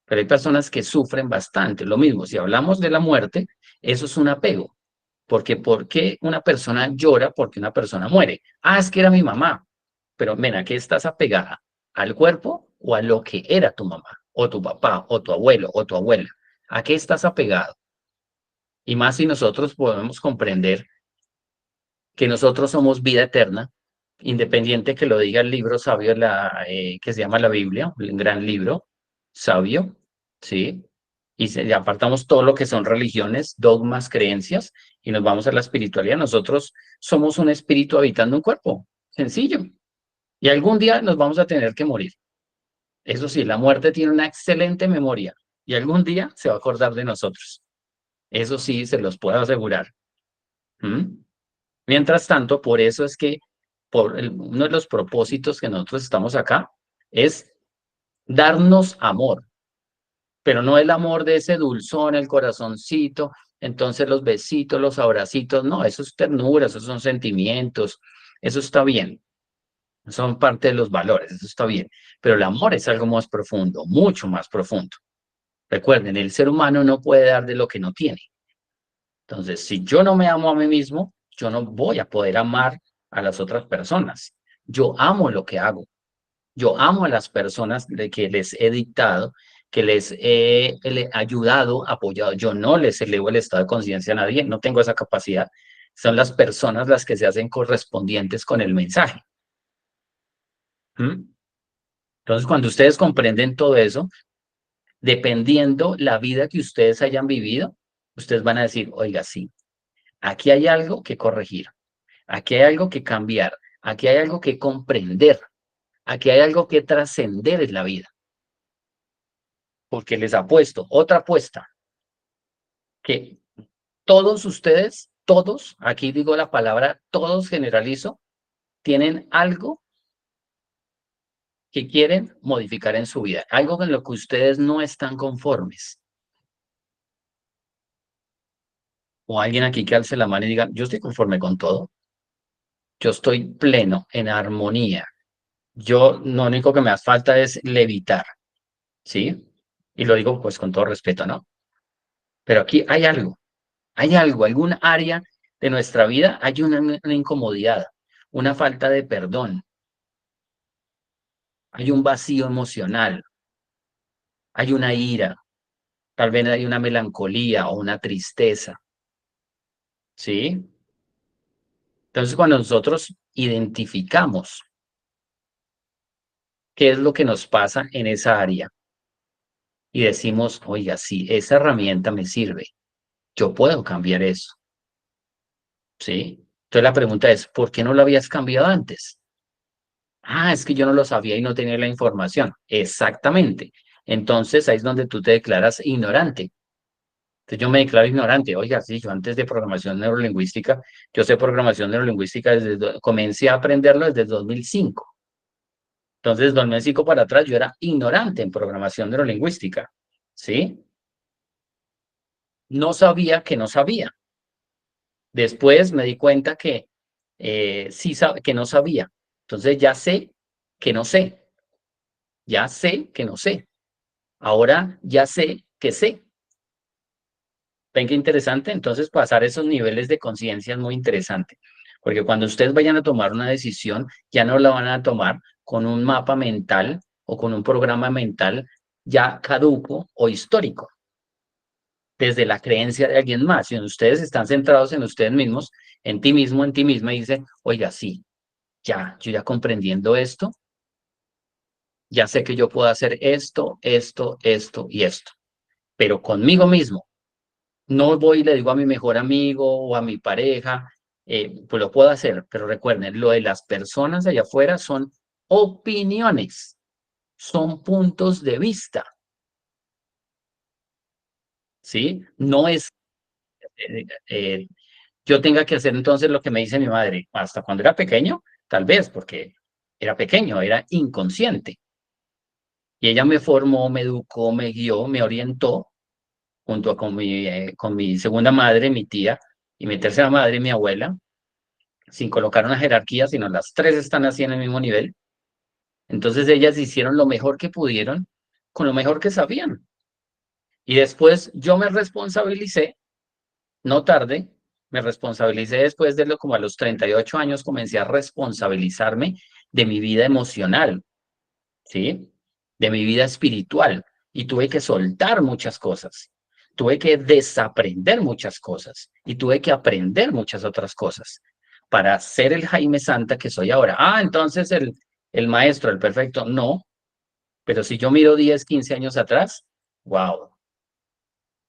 Speaker 1: Pero hay personas que sufren bastante. Lo mismo, si hablamos de la muerte, eso es un apego. Porque ¿por qué una persona llora porque una persona muere? Ah, es que era mi mamá. Pero ven, ¿a qué estás apegada? ¿Al cuerpo o a lo que era tu mamá? O tu papá, o tu abuelo, o tu abuela. ¿A qué estás apegado? Y más si nosotros podemos comprender que nosotros somos vida eterna, independiente que lo diga el libro sabio que se llama la Biblia, un gran libro sabio, ¿sí? Y apartamos todo lo que son religiones, dogmas, creencias, y nos vamos a la espiritualidad. Nosotros somos un espíritu habitando un cuerpo, sencillo. Y algún día nos vamos a tener que morir. Eso sí, la muerte tiene una excelente memoria y algún día se va a acordar de nosotros. Eso sí, se los puedo asegurar. ¿Mm? Mientras tanto, uno de los propósitos que nosotros estamos acá es darnos amor, pero no el amor de ese dulzón, el corazoncito, entonces los besitos, los abracitos, no, eso es ternura, esos son sentimientos, eso está bien, son parte de los valores, eso está bien, pero el amor es algo más profundo, mucho más profundo. Recuerden, el ser humano no puede dar de lo que no tiene. Entonces, si yo no me amo a mí mismo, yo no voy a poder amar a las otras personas. Yo amo lo que hago. Yo amo a las personas de que les he dictado, que les he ayudado, apoyado. Yo no les elevo el estado de conciencia a nadie, no tengo esa capacidad. Son las personas las que se hacen correspondientes con el mensaje. ¿Mm? Entonces, cuando ustedes comprenden todo eso, dependiendo la vida que ustedes hayan vivido, ustedes van a decir, oiga, sí, aquí hay algo que corregir, aquí hay algo que cambiar, aquí hay algo que comprender, aquí hay algo que trascender en la vida. Porque les apuesto, otra apuesta, que todos ustedes, todos, aquí digo la palabra, todos generalizo, tienen algo que quieren modificar en su vida, algo con lo que ustedes no están conformes. O alguien aquí que alce la mano y diga, yo estoy conforme con todo, yo estoy pleno, en armonía. Yo, lo único que me hace falta es levitar, ¿sí? Y lo digo pues con todo respeto, ¿no? Pero aquí hay algo, algún área de nuestra vida, hay una incomodidad, una falta de perdón, hay un vacío emocional, hay una ira, tal vez hay una melancolía o una tristeza, ¿sí? Entonces, cuando nosotros identificamos qué es lo que nos pasa en esa área y decimos, oiga, sí, esa herramienta me sirve, yo puedo cambiar eso, ¿sí? Entonces la pregunta es, ¿por qué no lo habías cambiado antes? Ah, es que yo no lo sabía y no tenía la información. Exactamente. Entonces ahí es donde tú te declaras ignorante. Entonces yo me declaro ignorante. Oiga, sí, yo antes de programación neurolingüística, yo sé programación neurolingüística comencé a aprenderlo desde el 2005. Entonces, 2005 para atrás yo era ignorante en programación neurolingüística. ¿Sí? No sabía que no sabía. Después me di cuenta que sí que no sabía. Entonces ya sé que no sé. Ya sé que no sé. Ahora ya sé que sé. ¿Ven qué interesante? Entonces pasar esos niveles de conciencia es muy interesante. Porque cuando ustedes vayan a tomar una decisión, ya no la van a tomar con un mapa mental o con un programa mental ya caduco o histórico, desde la creencia de alguien más. Si ustedes están centrados en ustedes mismos, en ti mismo, en ti misma, y dicen, oiga, sí, ya, yo ya comprendiendo esto, ya sé que yo puedo hacer esto, esto, esto y esto, pero conmigo mismo. No voy y le digo a mi mejor amigo o a mi pareja, pues lo puedo hacer, pero recuerden, lo de las personas allá afuera son opiniones, son puntos de vista, ¿sí? No es eh, eh, yo tenga que hacer entonces lo que me dice mi madre. Hasta cuando era pequeño, tal vez, porque era pequeño, era inconsciente. Y ella me formó, me educó, me guió, me orientó, junto con mi segunda madre, mi tía, y mi tercera madre, mi abuela, sin colocar una jerarquía, sino las tres están así en el mismo nivel. Entonces ellas hicieron lo mejor que pudieron con lo mejor que sabían. Y después yo me responsabilicé, no tarde, me responsabilicé después de lo como a los 38 años, comencé a responsabilizarme de mi vida emocional, ¿sí? De mi vida espiritual. Y tuve que soltar muchas cosas. Tuve que desaprender muchas cosas y tuve que aprender muchas otras cosas para ser el Jaime Santa que soy ahora. Ah, entonces el maestro, el perfecto. No, pero si yo miro 10, 15 años atrás, wow,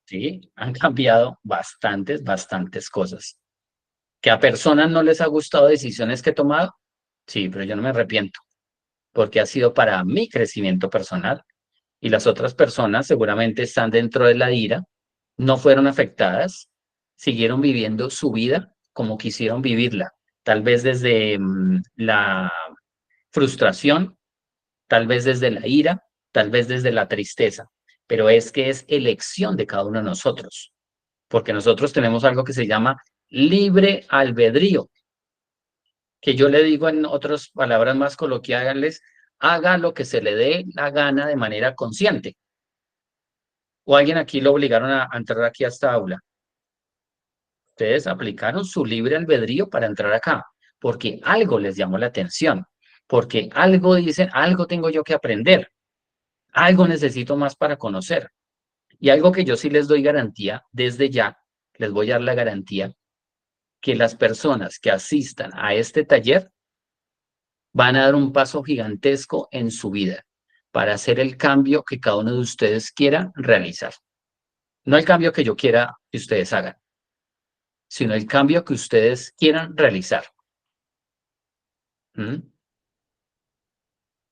Speaker 1: sí, han cambiado bastantes cosas. ¿Que a personas no les ha gustado decisiones que he tomado? Sí, pero yo no me arrepiento, porque ha sido para mi crecimiento personal y las otras personas seguramente están dentro de la ira, no fueron afectadas, siguieron viviendo su vida como quisieron vivirla, tal vez desde la frustración, tal vez desde la ira, tal vez desde la tristeza, pero es que es elección de cada uno de nosotros, porque nosotros tenemos algo que se llama libre albedrío, que yo le digo en otras palabras más coloquiales, haga lo que se le dé la gana de manera consciente. O alguien aquí lo obligaron a entrar aquí a esta aula. Ustedes aplicaron su libre albedrío para entrar acá, porque algo les llamó la atención, porque algo dicen, algo tengo yo que aprender, algo necesito más para conocer. Y algo que yo sí les doy garantía, desde ya, les voy a dar la garantía que las personas que asistan a este taller van a dar un paso gigantesco en su vida para hacer el cambio que cada uno de ustedes quiera realizar. No el cambio que yo quiera que ustedes hagan, sino el cambio que ustedes quieran realizar. ¿Mm?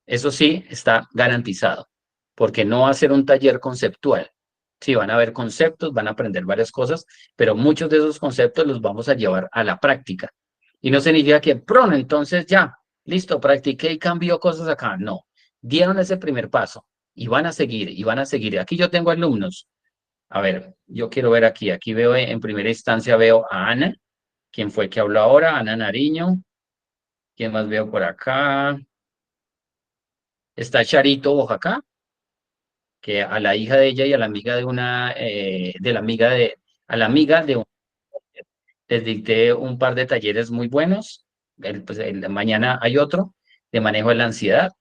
Speaker 1: Eso sí está garantizado, porque no va a ser un taller conceptual. Sí, van a haber conceptos, van a aprender varias cosas, pero muchos de esos conceptos los vamos a llevar a la práctica. Y no significa que, pronto, entonces ya, listo, practiqué y cambió cosas acá. No, dieron ese primer paso y van a seguir, y van a seguir. Aquí yo tengo alumnos. A ver, yo quiero ver aquí. Aquí veo en primera instancia, veo a Ana, quien fue que habló ahora, Ana Nariño. ¿Quién más veo por acá? Está Charito Oaxaca, que a la hija de ella y a la amiga de una, de la amiga de, a la amiga de un, les dicté un par de talleres muy buenos. Mañana hay otro de manejo de la ansiedad.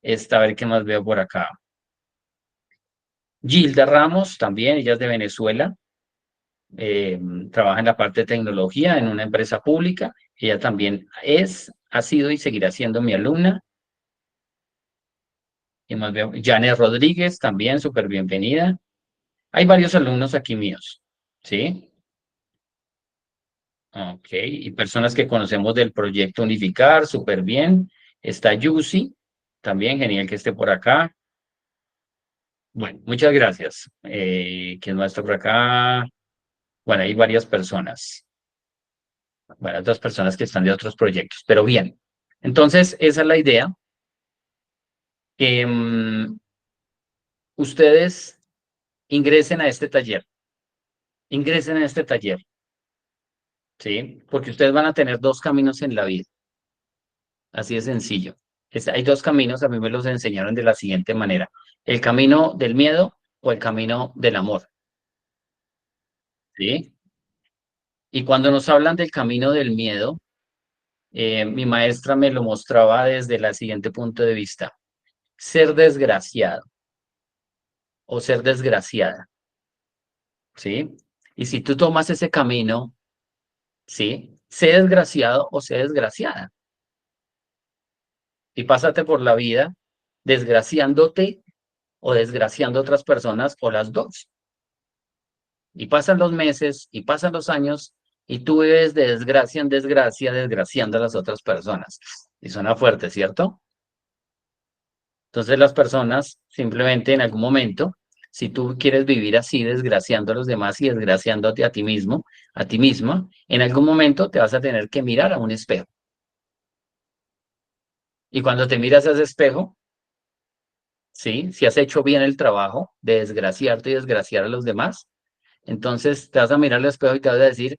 Speaker 1: A ver qué más veo por acá. Gilda Ramos, también, ella es de Venezuela. Trabaja en la parte de tecnología en una empresa pública. Ella también ha sido y seguirá siendo mi alumna. Y más veo, Janet Rodríguez, también súper bienvenida. Hay varios alumnos aquí míos, ¿sí? Ok, y personas que conocemos del proyecto Unificar, súper bien. Está Yusi, también genial que esté por acá. Bueno, muchas gracias. ¿Quién más está por acá? Bueno, hay varias personas. Bueno, otras personas que están de otros proyectos, pero bien. Entonces, esa es la idea. Ustedes ingresen a este taller. Ingresen a este taller, ¿sí? Porque ustedes van a tener dos caminos en la vida. Así de sencillo. Hay dos caminos, a mí me los enseñaron de la siguiente manera. El camino del miedo o el camino del amor, ¿sí? Y cuando nos hablan del camino del miedo, mi maestra me lo mostraba desde el siguiente punto de vista. Ser desgraciado o ser desgraciada, ¿sí? Y si tú tomas ese camino, ¿sí? Sé desgraciado o sé desgraciada. Y pásate por la vida desgraciándote o desgraciando a otras personas o las dos. Y pasan los meses y pasan los años y tú vives de desgracia en desgracia, desgraciando a las otras personas. Y suena fuerte, ¿cierto? Entonces las personas simplemente en algún momento, si tú quieres vivir así, desgraciando a los demás y desgraciándote a ti mismo, a ti misma, en algún momento te vas a tener que mirar a un espejo. Y cuando te miras a ese espejo, ¿sí? Si has hecho bien el trabajo de desgraciarte y desgraciar a los demás, entonces te vas a mirar al espejo y te vas a decir,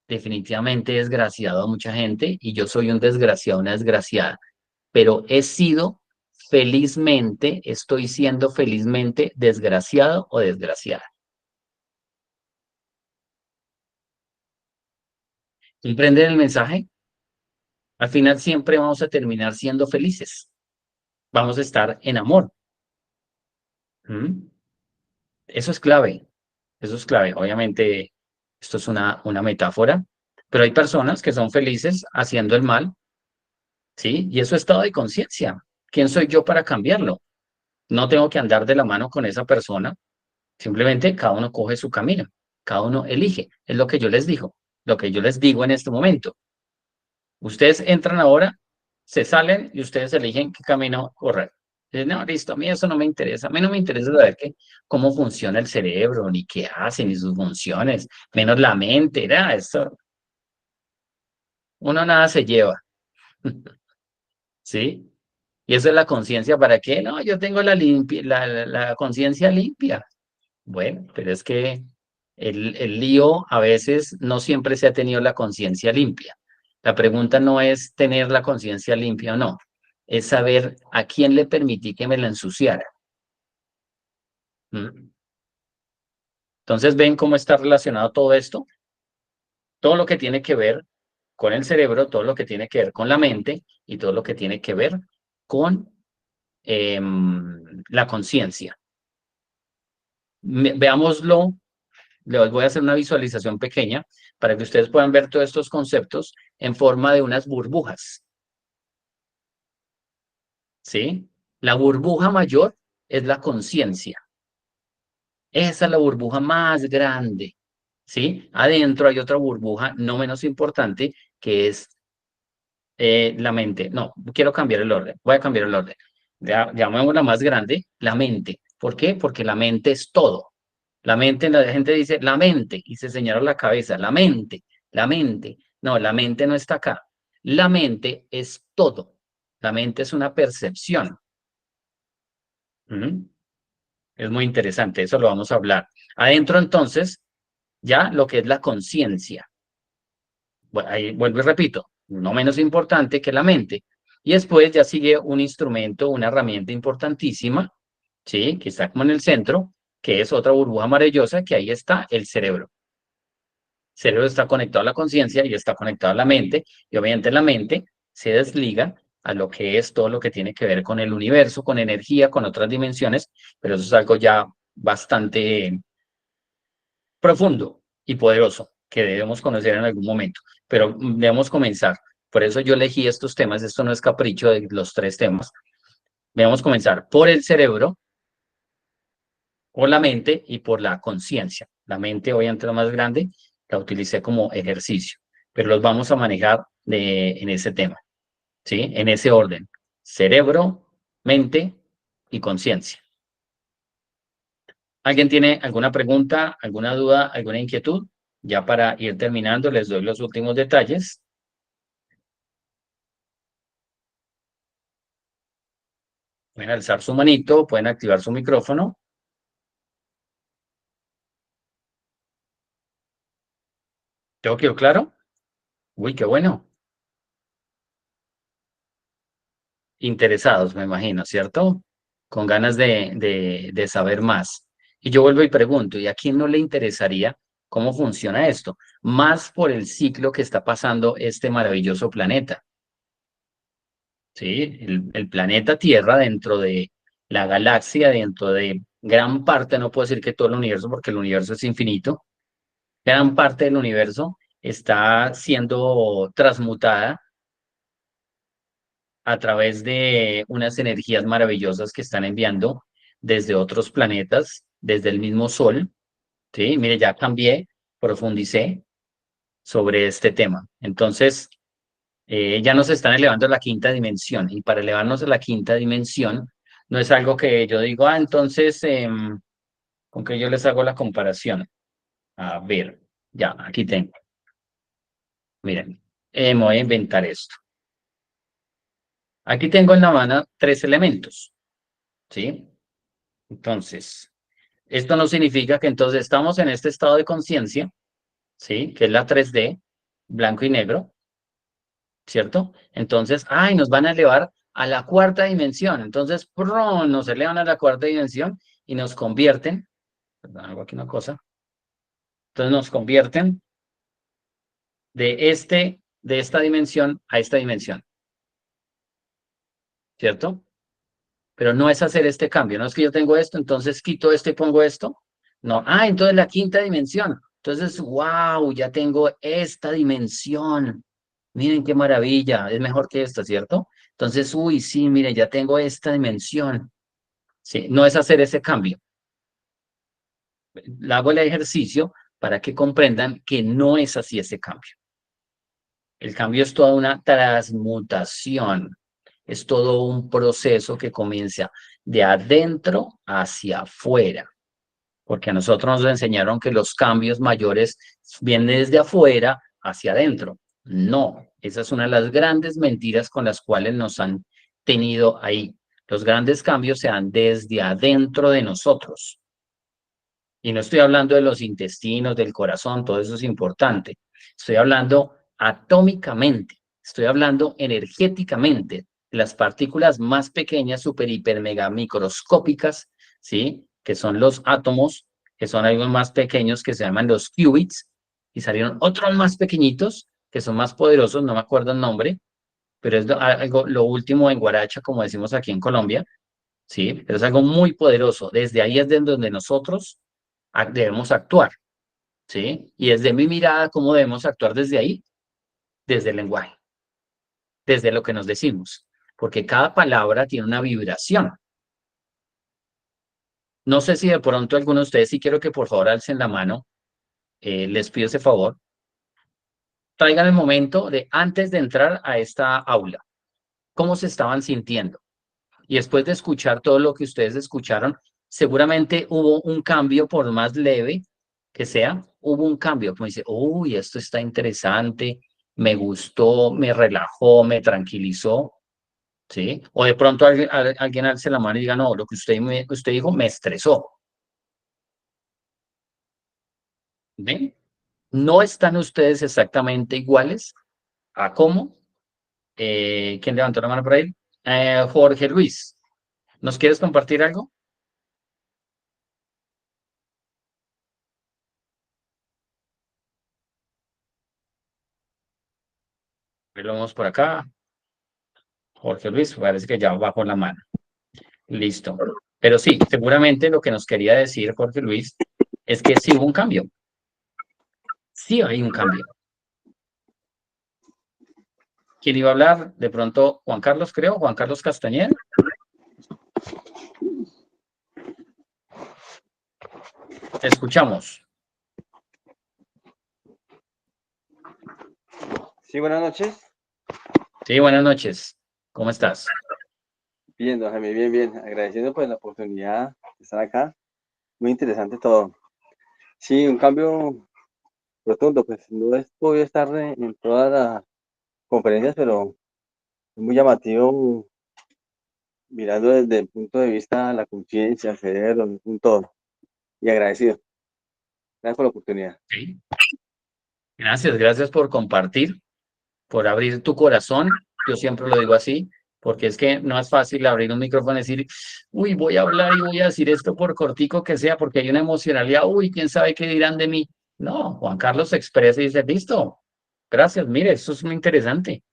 Speaker 1: definitivamente he desgraciado a mucha gente y yo soy un desgraciado, una desgraciada, pero he sido felizmente, estoy siendo felizmente desgraciado o desgraciada. ¿Comprenden el mensaje? Al final siempre vamos a terminar siendo felices. Vamos a estar en amor. ¿Mm? Eso es clave. Eso es clave. Obviamente, esto es una metáfora, pero hay personas que son felices haciendo el mal, ¿sí? Y eso es estado de conciencia. ¿Quién soy yo para cambiarlo? No tengo que andar de la mano con esa persona. Simplemente cada uno coge su camino. Cada uno elige. Es lo que yo les digo. Lo que yo les digo en este momento. Ustedes entran ahora, se salen y ustedes eligen qué camino correr. Dicen, no, listo, a mí eso no me interesa. A mí no me interesa saber cómo funciona el cerebro, ni qué hace, ni sus funciones, menos la mente. Eso uno nada se lleva, ¿sí? Y eso es la conciencia, ¿para qué? No, yo tengo la conciencia limpia. Bueno, pero es que el lío a veces no siempre se ha tenido la conciencia limpia. La pregunta no es tener la conciencia limpia o no, es saber a quién le permití que me la ensuciara. ¿Mm? Entonces, ¿ven cómo está relacionado todo esto? Todo lo que tiene que ver con el cerebro, todo lo que tiene que ver con la mente y todo lo que tiene que ver con la conciencia. Veámoslo, les voy a hacer una visualización pequeña para que ustedes puedan ver todos estos conceptos en forma de unas burbujas. ¿Sí? La burbuja mayor es la conciencia. Esa es la burbuja más grande. ¿Sí? Adentro hay otra burbuja no menos importante que es la mente. No, quiero cambiar el orden. Voy a cambiar el orden. Llamemos la más grande, la mente. ¿Por qué? Porque la mente es todo. La mente, la gente dice la mente y se señala la cabeza. La mente, la mente. No, la mente no está acá. La mente es todo. La mente es una percepción. ¿Mm? Es muy interesante, eso lo vamos a hablar. Adentro, entonces, ya lo que es la conciencia. Bueno, ahí vuelvo y repito, no menos importante que la mente. Y después ya sigue un instrumento, una herramienta importantísima, ¿sí? Que está como en el centro, que es otra burbuja maravillosa, que ahí está el cerebro. El cerebro está conectado a la conciencia y está conectado a la mente, y obviamente la mente se desliga a lo que es todo lo que tiene que ver con el universo, con energía, con otras dimensiones, pero eso es algo ya bastante profundo y poderoso que debemos conocer en algún momento, pero debemos comenzar. Por eso yo elegí estos temas, esto no es capricho de los tres temas. Debemos comenzar por el cerebro, por la mente y por la conciencia. La mente, obviamente, lo más grande, la utilicé como ejercicio, pero los vamos a manejar en ese tema, ¿sí? En ese orden. Cerebro, mente y conciencia. ¿Alguien tiene alguna pregunta, alguna duda, alguna inquietud? Ya para ir terminando, les doy los últimos detalles. Pueden alzar su manito, pueden activar su micrófono. ¿Tengo que ir claro? Uy, qué bueno. Interesados, me imagino, ¿cierto? Con ganas de saber más. Y yo vuelvo y pregunto, ¿y a quién no le interesaría cómo funciona esto? Más por el ciclo que está pasando este maravilloso planeta. ¿Sí? El planeta Tierra dentro de la galaxia, dentro de gran parte, no puedo decir que todo el universo, porque el universo es infinito, gran parte del universo está siendo transmutada a través de unas energías maravillosas que están enviando desde otros planetas, desde el mismo Sol. Sí, mire, ya cambié, profundicé sobre este tema. Entonces, ya nos están elevando a la quinta dimensión y para elevarnos a la quinta dimensión no es algo que yo digo, entonces, con que yo les hago la comparación. A ver, ya, aquí tengo. Miren, me voy a inventar esto. Aquí tengo en la mano tres elementos, ¿sí? Entonces, esto no significa que entonces estamos en este estado de conciencia, ¿sí? Que es la 3D, blanco y negro, ¿cierto? Entonces, nos van a elevar a la cuarta dimensión. Entonces, ¡prum! Nos elevan a la cuarta dimensión y nos convierten, perdón, hago aquí una cosa, entonces nos convierten de esta dimensión a esta dimensión, ¿cierto? Pero no es hacer este cambio, no es que yo tengo esto, entonces quito esto y pongo esto. No, entonces la quinta dimensión. Entonces, wow, ya tengo esta dimensión. Miren qué maravilla, es mejor que esta, ¿cierto? Entonces, uy, sí, miren, ya tengo esta dimensión. Sí, no es hacer ese cambio. Hago el ejercicio para que comprendan que no es así ese cambio. El cambio es toda una transmutación, es todo un proceso que comienza de adentro hacia afuera, porque a nosotros nos enseñaron que los cambios mayores vienen desde afuera hacia adentro. No, Esa es una de las grandes mentiras con las cuales nos han tenido ahí. Los grandes cambios se dan desde adentro de nosotros. Y no estoy hablando de los intestinos, del corazón, todo eso es importante. Estoy hablando atómicamente, estoy hablando energéticamente, de las partículas más pequeñas, super, hiper, mega microscópicas, ¿sí? Que son los átomos, que son algo más pequeños que se llaman los qubits, y salieron otros más pequeñitos, que son más poderosos, no me acuerdo el nombre, pero es algo, lo último en guaracha, como decimos aquí en Colombia, ¿sí? Pero es algo muy poderoso. Desde ahí es de donde nosotros debemos actuar, ¿sí? Y desde mi mirada, ¿cómo debemos actuar desde ahí? Desde el lenguaje, desde lo que nos decimos, porque cada palabra tiene una vibración. No sé si de pronto alguno de ustedes, sí quiero que por favor alcen la mano, les pido ese favor, traigan el momento de antes de entrar a esta aula, cómo se estaban sintiendo. Y después de escuchar todo lo que ustedes escucharon, seguramente hubo un cambio, por más leve que sea, hubo un cambio, como dice, uy, esto está interesante, me gustó, me relajó, me tranquilizó, ¿sí? O de pronto alguien alce la mano y diga, no, lo que usted dijo me estresó, ¿ven? No están ustedes exactamente iguales a cómo. ¿Quién levantó la mano por ahí? Jorge Luis, ¿nos quieres compartir algo? Lo vemos por acá. Jorge Luis, parece que ya bajó la mano. Listo. Pero sí, seguramente lo que nos quería decir Jorge Luis es que sí hubo un cambio. Sí hay un cambio. ¿Quién iba a hablar? De pronto Juan Carlos, creo, Juan Carlos Castañer. Te escuchamos.
Speaker 4: Sí, buenas noches.
Speaker 1: Sí, buenas noches. ¿Cómo estás?
Speaker 4: Bien, don Jaime, bien, bien. Agradeciendo pues la oportunidad de estar acá. Muy interesante todo. Sí, un cambio rotundo, pues no he podido estar en todas las conferencias, pero es muy llamativo mirando desde el punto de vista de la conciencia, el cerebro, un todo. Y agradecido. Gracias por la oportunidad.
Speaker 1: Sí. Gracias, gracias por compartir, por abrir tu corazón. Yo siempre lo digo así, porque es que no es fácil abrir un micrófono y decir, uy, voy a hablar y voy a decir esto por cortico que sea, porque hay una emocionalidad, uy, quién sabe qué dirán de mí. No, Juan Carlos se expresa y dice, listo, gracias, mire, eso es muy interesante.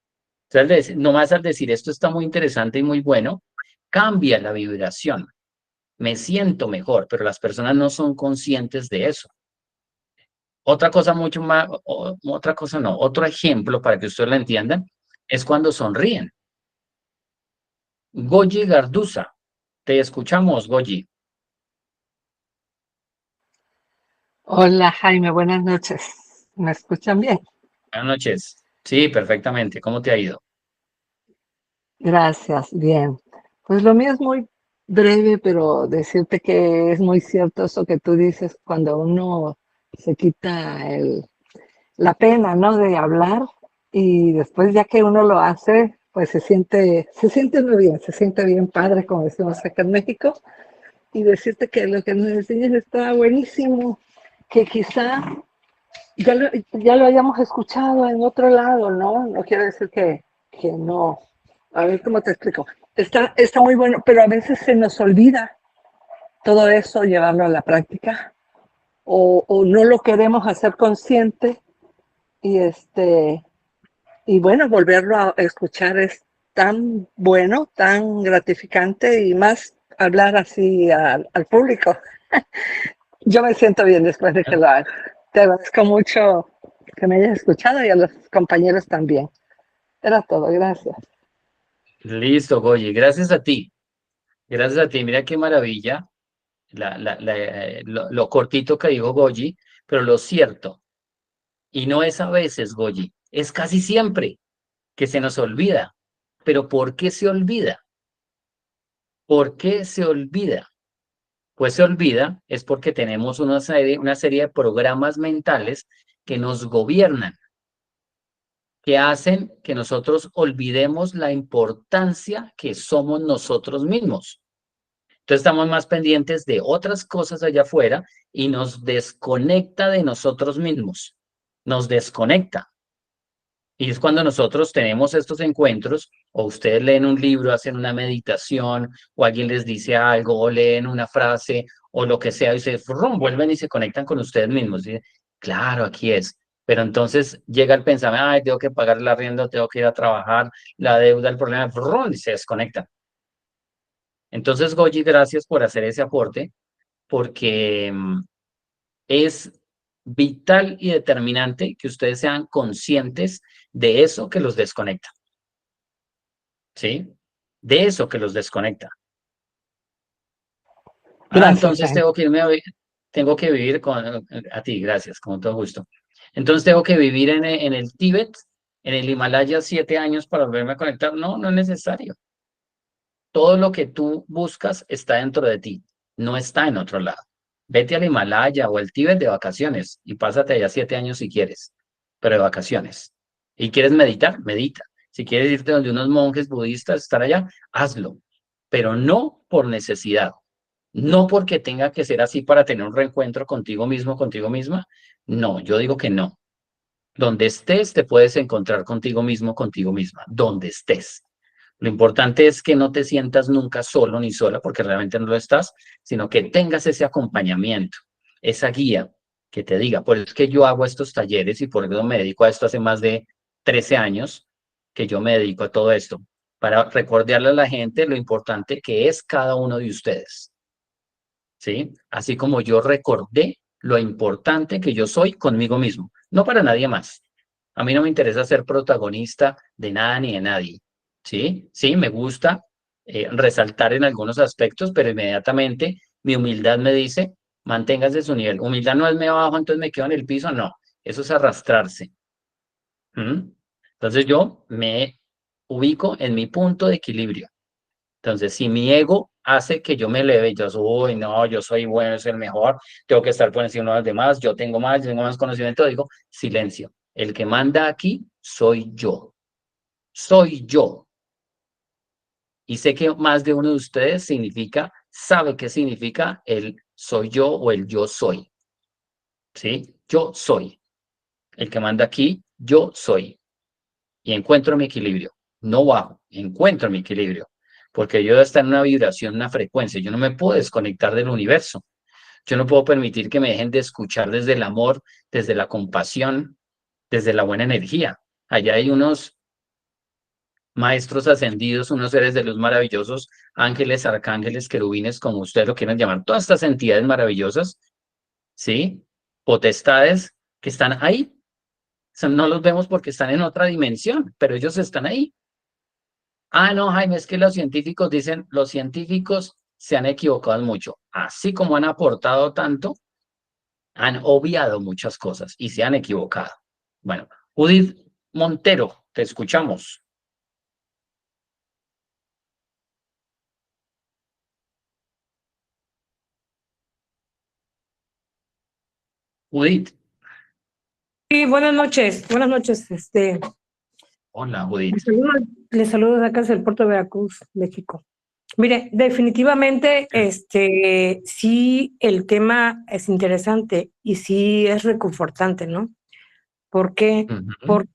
Speaker 1: Entonces, nomás al decir esto está muy interesante y muy bueno, cambia la vibración. Me siento mejor, pero las personas no son conscientes de eso. Otra cosa mucho más, otra cosa no, otro ejemplo para que ustedes lo entiendan, es cuando sonríen. Goyi Garduza, te escuchamos, Goyi.
Speaker 5: Hola Jaime, buenas noches. ¿Me escuchan bien?
Speaker 1: Buenas noches. Sí, perfectamente. ¿Cómo te ha ido?
Speaker 5: Gracias, bien. Pues lo mío es muy breve, pero decirte que es muy cierto eso que tú dices cuando uno se quita la pena, ¿no? De hablar y después ya que uno lo hace, pues se siente muy bien, se siente bien padre, como decimos acá en México, y decirte que lo que nos enseñas está buenísimo, que quizá ya lo hayamos escuchado en otro lado, ¿no? No quiero decir que no. A ver cómo te explico. Está muy bueno, pero a veces se nos olvida todo eso, llevarlo a la práctica, o no lo queremos hacer consciente y y bueno, volverlo a escuchar es tan bueno, tan gratificante y más hablar así al público. Yo me siento bien después de que lo haga. Te agradezco mucho que me hayas escuchado y a los compañeros también. Era todo, gracias.
Speaker 1: Listo, Goyi. Gracias a ti. Gracias a ti. Mira qué maravilla lo cortito que dijo Goyi, pero lo cierto. Y no es a veces, Goyi, es casi siempre que se nos olvida. Pero ¿por qué se olvida? ¿Por qué se olvida? Pues se olvida es porque tenemos una serie de programas mentales que nos gobiernan. que hacen que nosotros olvidemos la importancia que somos nosotros mismos. Entonces estamos más pendientes de otras cosas allá afuera y nos desconecta de nosotros mismos, nos desconecta. Y es cuando nosotros tenemos estos encuentros, o ustedes leen un libro, hacen una meditación, o alguien les dice algo, o leen una frase, o lo que sea, y se vuelven y se conectan con ustedes mismos. Y, claro, aquí es. Pero entonces llega el pensamiento, ay, tengo que pagar la arriendo, tengo que ir a trabajar, la deuda, el problema, y se desconectan. Entonces, Goyi, gracias por hacer ese aporte, porque es vital y determinante que ustedes sean conscientes de eso que los desconecta. ¿Sí? De eso que los desconecta.
Speaker 5: Gracias,
Speaker 1: Entonces tengo que irme tengo que vivir a ti, gracias, con todo gusto. Entonces tengo que vivir en el Tíbet, en el Himalaya 7 años para volverme a conectar. No, no es necesario. Todo lo que tú buscas está dentro de ti, no está en otro lado. Vete al Himalaya o al Tíbet de vacaciones y pásate allá 7 años si quieres, pero de vacaciones. ¿Y quieres meditar? Medita. Si quieres irte donde unos monjes budistas, estar allá, hazlo, pero no por necesidad, no porque tenga que ser así para tener un reencuentro contigo mismo, contigo misma. No, yo digo que no. Donde estés, te puedes encontrar contigo mismo, contigo misma, donde estés. Lo importante es que no te sientas nunca solo ni sola, porque realmente no lo estás, sino que tengas ese acompañamiento, esa guía que te diga. Por eso es que yo hago estos talleres y por eso me dedico a esto hace más de 13 años que yo me dedico a todo esto, para recordarle a la gente lo importante que es cada uno de ustedes. ¿Sí? Así como yo recordé lo importante que yo soy conmigo mismo, no para nadie más. A mí no me interesa ser protagonista de nada ni de nadie. ¿Sí? Sí, me gusta resaltar en algunos aspectos, pero inmediatamente mi humildad me dice, manténgase su nivel. Humildad no es me bajo, entonces me quedo en el piso, no, eso es arrastrarse. ¿Mm? Entonces yo me ubico en mi punto de equilibrio. Entonces, si mi ego hace que yo me eleve, yo soy, no, yo soy bueno, soy el mejor, tengo que estar por encima de los demás, yo tengo más conocimiento, digo, silencio. El que manda aquí soy yo. Soy yo. Y sé que más de uno de ustedes sabe qué significa el soy yo o el yo soy. ¿Sí? Yo soy. El que manda aquí, yo soy. Y encuentro mi equilibrio. No bajo, encuentro mi equilibrio. Porque yo estar en una vibración, una frecuencia. Yo no me puedo desconectar del universo. Yo no puedo permitir que me dejen de escuchar desde el amor, desde la compasión, desde la buena energía. Allá hay unos maestros ascendidos, unos seres de luz maravillosos, ángeles, arcángeles, querubines, como ustedes lo quieran llamar, todas estas entidades maravillosas, ¿sí? Potestades que están ahí. O sea, no los vemos porque están en otra dimensión, pero ellos están ahí. Ah, no, Jaime, es que los científicos dicen, los científicos se han equivocado mucho. Así como han aportado tanto, han obviado muchas cosas y se han equivocado. Bueno, Judith Montero, te escuchamos. Judith.
Speaker 6: Sí, buenas noches, buenas noches.
Speaker 1: Hola, Judith.
Speaker 6: Les saludo de acá desde el puerto de Veracruz, México. Mire, definitivamente, sí, el tema es interesante y sí es reconfortante, ¿no? ¿Por qué?
Speaker 1: Ujú.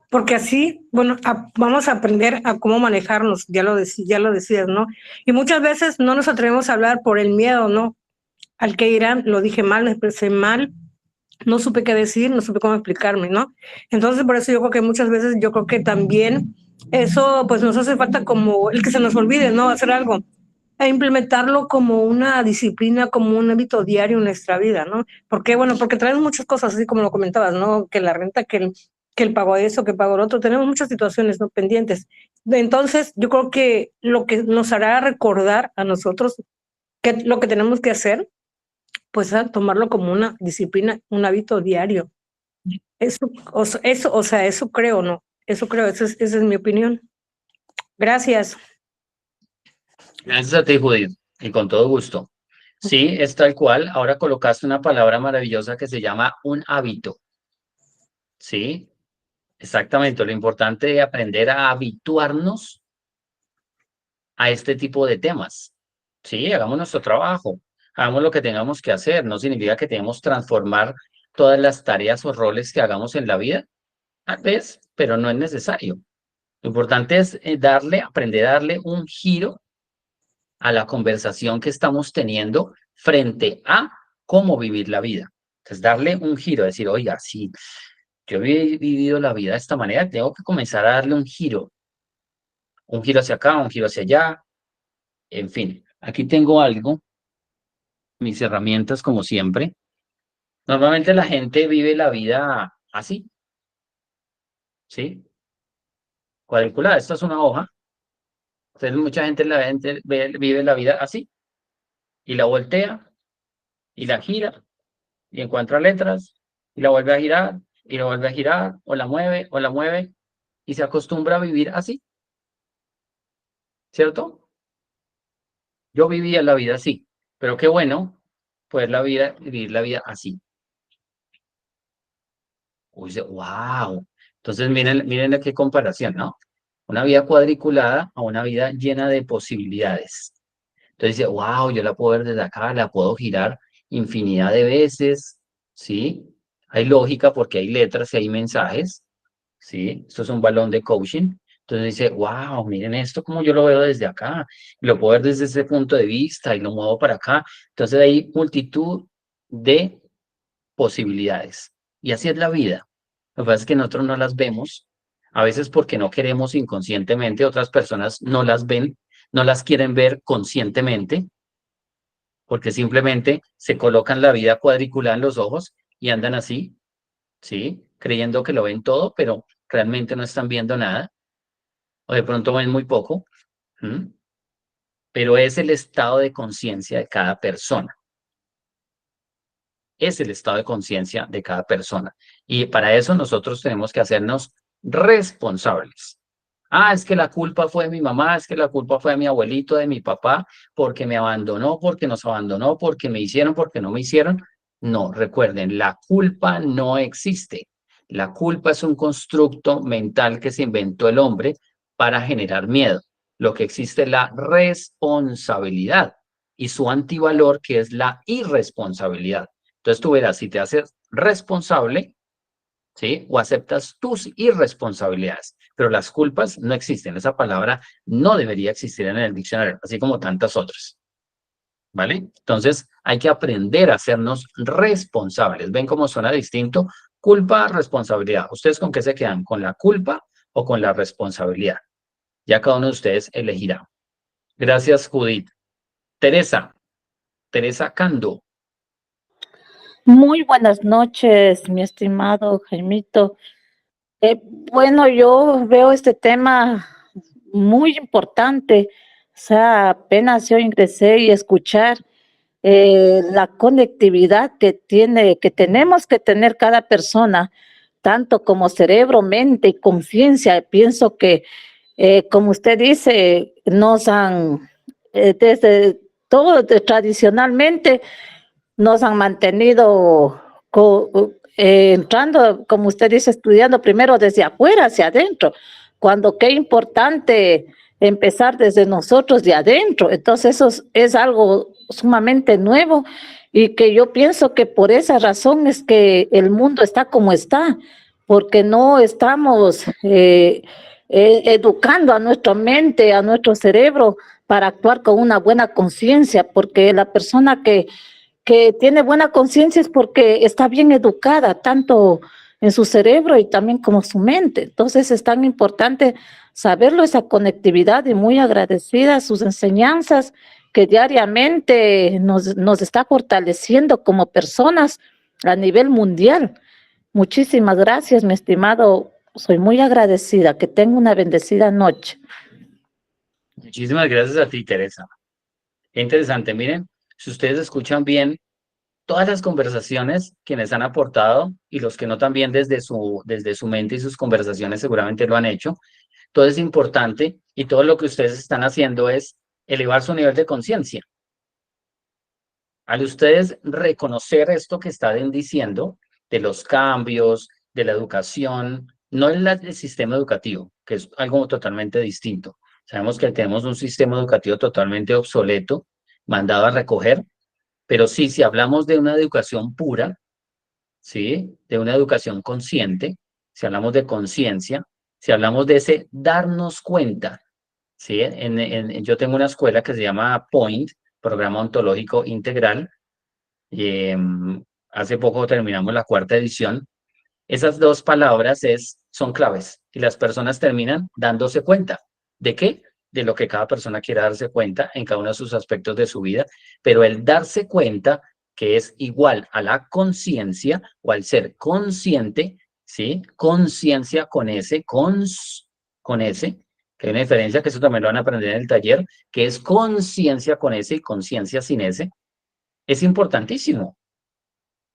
Speaker 6: Porque así, bueno, vamos a aprender a cómo manejarnos, ya lo decías, ¿no? Y muchas veces no nos atrevemos a hablar por el miedo, ¿no? Al que dirán, lo dije mal, lo expresé mal, no supe qué decir, no supe cómo explicarme, ¿no? Entonces, por eso yo creo que muchas veces, yo creo que también eso, pues nos hace falta como el que se nos olvide, ¿no? Hacer algo e implementarlo como una disciplina, como un hábito diario en nuestra vida, ¿no? Porque, bueno, porque traemos muchas cosas, así como lo comentabas, ¿no? Que la renta, que el pago de eso, que el pago de otro, tenemos muchas situaciones, ¿no? Pendientes. Entonces, yo creo que lo que nos hará recordar a nosotros que lo que tenemos que hacer, pues a tomarlo como una disciplina, un hábito diario. Eso, o sea, eso creo, ¿no? Eso creo, esa es mi opinión. Gracias.
Speaker 1: Gracias a ti, Judith, y con todo gusto. Sí, es tal cual. Ahora colocaste una palabra maravillosa que se llama un hábito. ¿Sí? Exactamente, lo importante es aprender a habituarnos a este tipo de temas. Sí, hagamos nuestro trabajo, hagamos lo que tengamos que hacer. No significa que tenemos que transformar todas las tareas o roles que hagamos en la vida, tal vez, pero no es necesario. Lo importante es aprender a darle un giro a la conversación que estamos teniendo frente a cómo vivir la vida. Entonces, darle un giro, decir, oiga, sí, yo he vivido la vida de esta manera, tengo que comenzar a darle un giro hacia acá, un giro hacia allá, en fin. Aquí tengo algo, mis herramientas como siempre. Normalmente la gente vive la vida así, ¿sí? Cuadriculada, esta es una hoja. Entonces mucha gente, vive la vida así y la voltea y la gira y encuentra letras y la vuelve a girar y la vuelve a girar o la mueve y se acostumbra a vivir así, ¿cierto? Yo vivía la vida así, pero qué bueno poder vivir la vida así. Uy, wow. Entonces miren qué comparación, ¿no? Una vida cuadriculada a una vida llena de posibilidades. Entonces dice, wow, yo la puedo ver desde acá, la puedo girar infinidad de veces, ¿sí? Hay lógica porque hay letras y hay mensajes, ¿sí? Esto es un balón de coaching. Entonces dice, wow, miren esto como yo lo veo desde acá, lo puedo ver desde ese punto de vista y lo muevo para acá. Entonces hay multitud de posibilidades. Y así es la vida. Lo que pasa es que nosotros no las vemos, a veces porque no queremos inconscientemente, otras personas no las ven, no las quieren ver conscientemente, porque simplemente se colocan la vida cuadriculada en los ojos y andan así, ¿sí? Creyendo que lo ven todo, pero realmente no están viendo nada, o de pronto ven muy poco, ¿m? Pero es el estado de conciencia de cada persona. Es el estado de conciencia de cada persona. Y para eso nosotros tenemos que hacernos responsables. Ah, es que la culpa fue de mi mamá, es que la culpa fue de mi abuelito, de mi papá, porque me abandonó, porque nos abandonó, porque me hicieron, porque no me hicieron. No, recuerden, la culpa no existe. La culpa es un constructo mental que se inventó el hombre para generar miedo. Lo que existe es la responsabilidad y su antivalor, que es la irresponsabilidad. Entonces tú verás si te haces responsable, ¿sí? O aceptas tus irresponsabilidades. Pero las culpas no existen. Esa palabra no debería existir en el diccionario, así como tantas otras. ¿Vale? Entonces hay que aprender a hacernos responsables. ¿Ven cómo suena distinto? Culpa, responsabilidad. ¿Ustedes con qué se quedan? ¿Con la culpa o con la responsabilidad? Ya cada uno de ustedes elegirá. Gracias, Judith. Teresa Cando.
Speaker 7: Muy buenas noches, mi estimado Jaimito. Bueno, yo veo este tema muy importante. O sea, apenas yo ingresé y escuchar la conectividad que tenemos que tener cada persona, tanto como cerebro, mente y conciencia. Pienso que, como usted dice, desde todo, tradicionalmente, nos han mantenido entrando, como usted dice, estudiando primero desde afuera hacia adentro, cuando qué importante empezar desde nosotros de adentro. Entonces eso es algo sumamente nuevo y que yo pienso que por esa razón es que el mundo está como está, porque no estamos educando a nuestra mente, a nuestro cerebro para actuar con una buena conciencia, porque la persona que tiene buena conciencia es porque está bien educada, tanto en su cerebro y también como su mente. Entonces es tan importante saberlo, esa conectividad, y muy agradecida a sus enseñanzas que diariamente nos está fortaleciendo como personas a nivel mundial. Muchísimas gracias, mi estimado. Soy muy agradecida. Que tenga una bendecida noche.
Speaker 1: Muchísimas gracias a ti, Teresa. Qué interesante. Miren, si ustedes escuchan bien, todas las conversaciones quienes han aportado y los que no también desde su mente y sus conversaciones seguramente lo han hecho, todo es importante y todo lo que ustedes están haciendo es elevar su nivel de conciencia. Al ustedes reconocer esto que están diciendo de los cambios, de la educación, no el sistema educativo, que es algo totalmente distinto. Sabemos que tenemos un sistema educativo totalmente obsoleto, mandado a recoger, pero sí, si hablamos de una educación pura, ¿sí? De una educación consciente, si hablamos de conciencia, si hablamos de ese darnos cuenta, ¿sí? Yo tengo una escuela que se llama Point, Programa Ontológico Integral, y hace poco terminamos la 4ª edición. Esas dos palabras son claves y las personas terminan dándose cuenta. ¿De qué? De lo que cada persona quiera darse cuenta en cada uno de sus aspectos de su vida, pero el darse cuenta que es igual a la conciencia o al ser consciente, ¿sí? Conciencia con ese, con ese, que hay una diferencia que eso también lo van a aprender en el taller, que es conciencia con ese y conciencia sin ese, es importantísimo.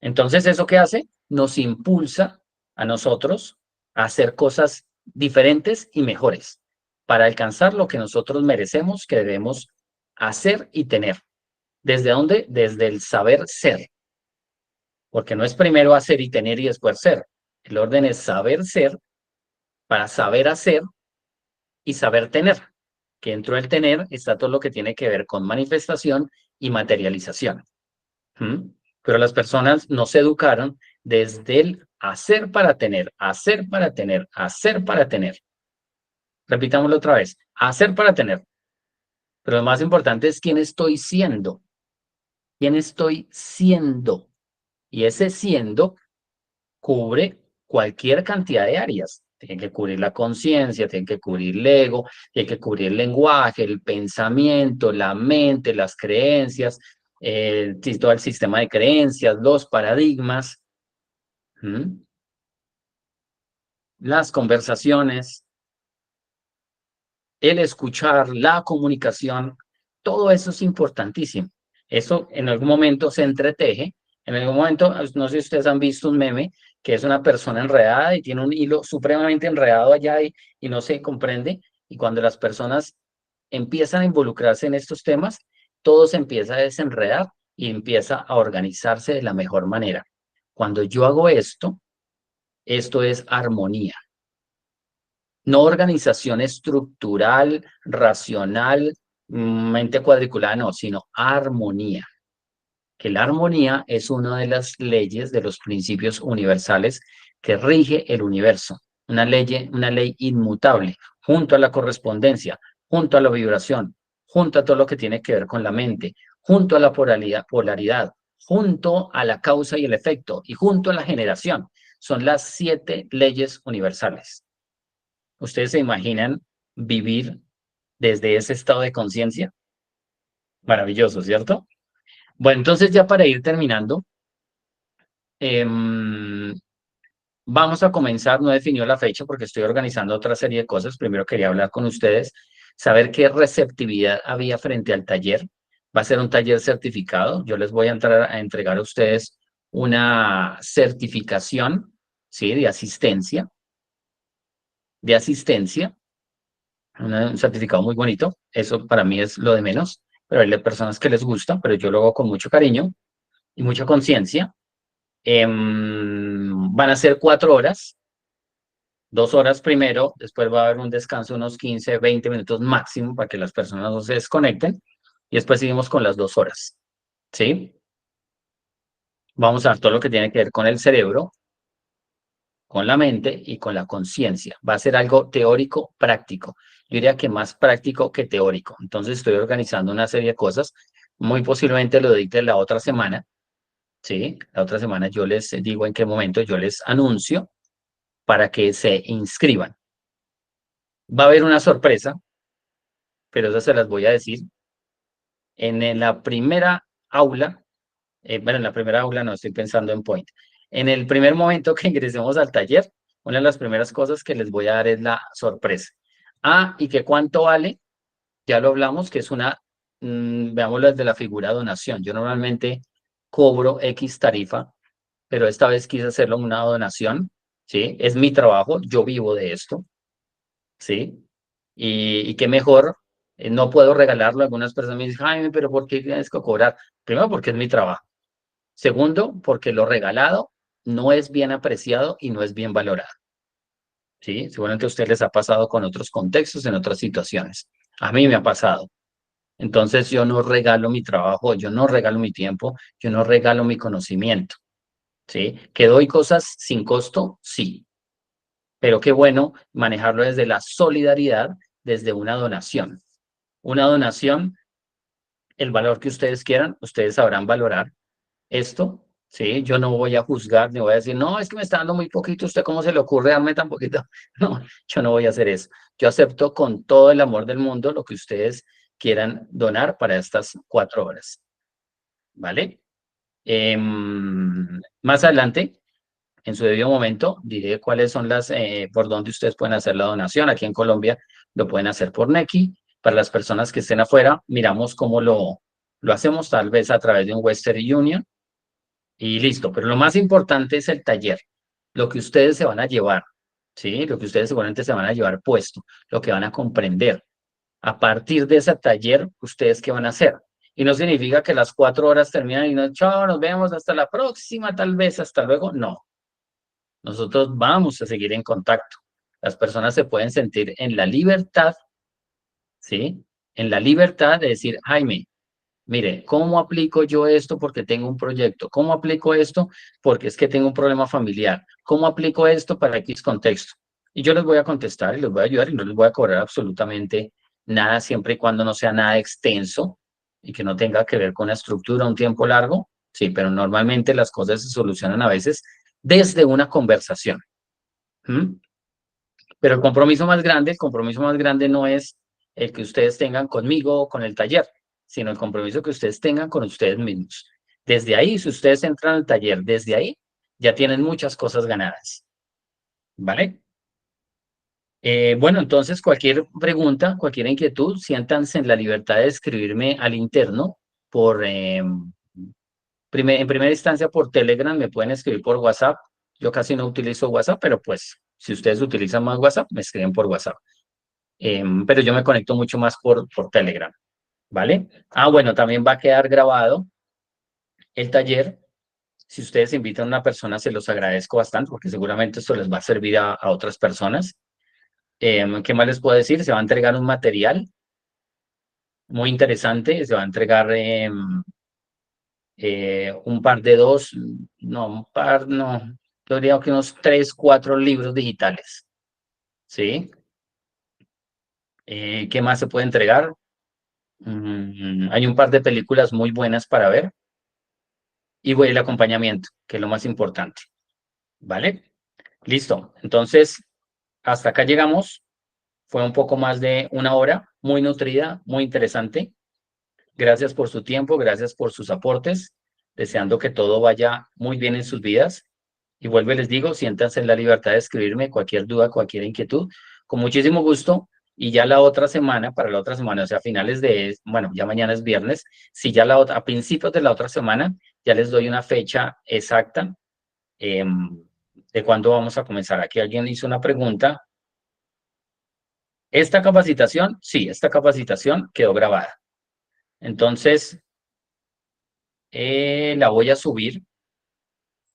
Speaker 1: Entonces, ¿eso qué hace? Nos impulsa a nosotros a hacer cosas diferentes y mejores para alcanzar lo que nosotros merecemos, que debemos hacer y tener. ¿Desde dónde? Desde el saber ser. Porque no es primero hacer y tener y después ser. El orden es saber ser para saber hacer y saber tener. Que dentro del tener está todo lo que tiene que ver con manifestación y materialización. Pero las personas no se educaron desde el hacer para tener, hacer para tener, hacer para tener. Repitámoslo otra vez, hacer para tener. Pero lo más importante es quién estoy siendo. ¿Quién estoy siendo? Y ese siendo cubre cualquier cantidad de áreas. Tiene que cubrir la conciencia, tiene que cubrir el ego, tiene que cubrir el lenguaje, el pensamiento, la mente, las creencias, todo el sistema de creencias, los paradigmas, las conversaciones, el escuchar, la comunicación, todo eso es importantísimo. Eso en algún momento se entreteje. En algún momento, no sé si ustedes han visto un meme que es una persona enredada y tiene un hilo supremamente enredado allá y no se comprende. Y cuando las personas empiezan a involucrarse en estos temas, todo se empieza a desenredar y empieza a organizarse de la mejor manera. Cuando yo hago esto es armonía. No organización estructural, racional, mente cuadriculada, no, sino armonía. Que la armonía es una de las leyes, de los principios universales que rige el universo. Una ley inmutable, junto a la correspondencia, junto a la vibración, junto a todo lo que tiene que ver con la mente, junto a la polaridad, junto a la causa y el efecto, y junto a la generación. Son las 7 leyes universales. ¿Ustedes se imaginan vivir desde ese estado de conciencia? Maravilloso, ¿cierto? Bueno, entonces ya para ir terminando, vamos a comenzar, no he definido la fecha porque estoy organizando otra serie de cosas. Primero quería hablar con ustedes, saber qué receptividad había frente al taller. Va a ser un taller certificado. Yo les voy a entrar a entregar a ustedes una certificación, ¿sí? De asistencia. Un certificado muy bonito. Eso para mí es lo de menos, pero hay personas que les gusta, pero yo lo hago con mucho cariño y mucha conciencia. Van a ser 4 horas, 2 horas primero, después va a haber un descanso, unos 15, 20 minutos máximo para que las personas no se desconecten y después seguimos con las 2 horas, ¿sí? Vamos a ver todo lo que tiene que ver con el cerebro, con la mente y con la conciencia. Va a ser algo teórico, práctico. Yo diría que más práctico que teórico. Entonces estoy organizando una serie de cosas. Muy posiblemente lo dicte la otra semana. Sí, la otra semana yo les digo en qué momento, yo les anuncio para que se inscriban. Va a haber una sorpresa, pero eso se las voy a decir. En la primera aula, bueno, en la primera aula no estoy pensando en Point. En el primer momento que ingresemos al taller, una de las primeras cosas que les voy a dar es la sorpresa. ¿Y que cuánto vale? Ya lo hablamos, que es veámoslo desde la figura donación. Yo normalmente cobro X tarifa, pero esta vez quise hacerlo una donación, ¿sí? Es mi trabajo, yo vivo de esto, ¿sí? Y qué mejor, no puedo regalarlo. Algunas personas me dicen, Jaime, pero ¿por qué tienes que cobrar? Primero, porque es mi trabajo. Segundo, porque lo regalado no es bien apreciado y no es bien valorado. ¿sí? Seguramente a ustedes les ha pasado con otros contextos, en otras situaciones. A mí me ha pasado. Entonces yo no regalo mi trabajo, yo no regalo mi tiempo, yo no regalo mi conocimiento, ¿sí? ¿Que doy cosas sin costo? Sí. Pero qué bueno manejarlo desde la solidaridad, desde una donación. Una donación, el valor que ustedes quieran, ustedes sabrán valorar esto, ¿sí? Yo no voy a juzgar, ni voy a decir, no, es que me está dando muy poquito, ¿usted cómo se le ocurre darme tan poquito? No, yo no voy a hacer eso. Yo acepto con todo el amor del mundo lo que ustedes quieran donar para estas 4 horas, ¿vale? Más adelante, en su debido momento, diré cuáles son por dónde ustedes pueden hacer la donación. Aquí en Colombia lo pueden hacer por Nequi. Para las personas que estén afuera, miramos cómo lo hacemos, tal vez a través de un Western Union y listo. Pero lo más importante es el taller, lo que ustedes se van a llevar, ¿sí? Lo que ustedes seguramente se van a llevar puesto, lo que van a comprender. A partir de ese taller, ¿ustedes qué van a hacer? Y no significa que las 4 horas terminan y no, chao, nos vemos hasta la próxima, tal vez, hasta luego. No, nosotros vamos a seguir en contacto. Las personas se pueden sentir en la libertad, ¿sí? En la libertad de decir, Jaime, mire, ¿cómo aplico yo esto porque tengo un proyecto? ¿Cómo aplico esto porque es que tengo un problema familiar? ¿Cómo aplico esto para X contexto? Y yo les voy a contestar y les voy a ayudar y no les voy a cobrar absolutamente nada siempre y cuando no sea nada extenso y que no tenga que ver con la estructura un tiempo largo. Sí, pero normalmente las cosas se solucionan a veces desde una conversación. ¿Mm? Pero el compromiso más grande no es el que ustedes tengan conmigo o con el taller, sino el compromiso que ustedes tengan con ustedes mismos. Desde ahí, si ustedes entran al taller, desde ahí ya tienen muchas cosas ganadas. ¿Vale? Bueno, entonces cualquier pregunta, cualquier inquietud, siéntanse en la libertad de escribirme al interno en primera instancia por Telegram, me pueden escribir por WhatsApp. Yo casi no utilizo WhatsApp, pero pues si ustedes utilizan más WhatsApp, me escriben por WhatsApp. Pero yo me conecto mucho más por Telegram, ¿vale? Ah, bueno, también va a quedar grabado el taller. Si ustedes invitan a una persona, se los agradezco bastante porque seguramente esto les va a servir a otras personas. ¿Qué más les puedo decir? Se va a entregar un material muy interesante. Se va a entregar un par de yo diría que unos 3, 4 libros digitales, ¿sí? ¿Qué más se puede entregar? Hay un par de películas muy buenas para ver y el acompañamiento, que es lo más importante, ¿vale? Listo. Entonces, hasta acá llegamos. Fue un poco más de 1 hora, muy nutrida, muy interesante. Gracias por su tiempo, gracias por sus aportes, deseando que todo vaya muy bien en sus vidas. Y vuelvo y les digo, siéntanse en la libertad de escribirme cualquier duda, cualquier inquietud, con muchísimo gusto. Y ya la otra semana, para la otra semana, o sea, bueno, ya mañana es viernes, si ya a principios de la otra semana, ya les doy una fecha exacta de cuándo vamos a comenzar. Aquí alguien hizo una pregunta. ¿Esta capacitación? Sí, esta capacitación quedó grabada. Entonces, la voy a subir,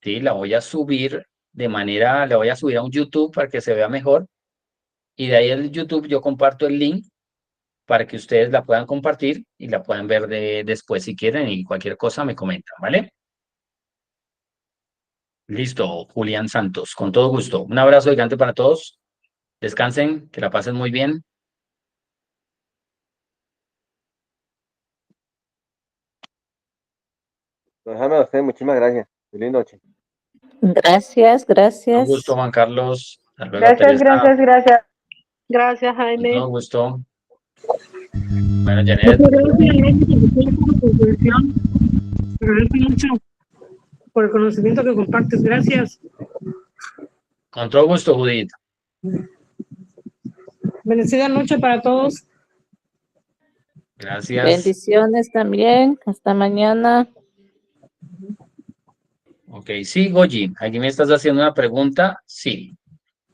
Speaker 1: ¿sí? La voy a subir la voy a subir a un YouTube para que se vea mejor. Y de ahí en YouTube yo comparto el link para que ustedes la puedan compartir y la puedan ver después si quieren y cualquier cosa me comentan, ¿vale? Listo, Julián Santos, con todo gusto. Un abrazo gigante para todos. Descansen, que la pasen muy bien.
Speaker 4: Déjame a usted, muchísimas gracias. Feliz noche.
Speaker 7: Gracias,
Speaker 1: Un gusto,
Speaker 7: gracias.
Speaker 1: Juan Carlos. Hasta luego,
Speaker 6: Gracias,
Speaker 1: Teresa.
Speaker 6: gracias, gracias. Gracias,
Speaker 1: Con
Speaker 6: Jaime.
Speaker 1: todo gusto. Bueno,
Speaker 6: Muchas
Speaker 1: Janet,
Speaker 6: gracias por tu contribución. Te agradezco mucho por el conocimiento que compartes. Gracias.
Speaker 1: con todo gusto, Judith.
Speaker 6: Bendecida noche para todos.
Speaker 1: Gracias.
Speaker 7: Bendiciones también. Hasta mañana.
Speaker 1: Ok, sí, Goyi, aquí me estás haciendo una pregunta. Sí,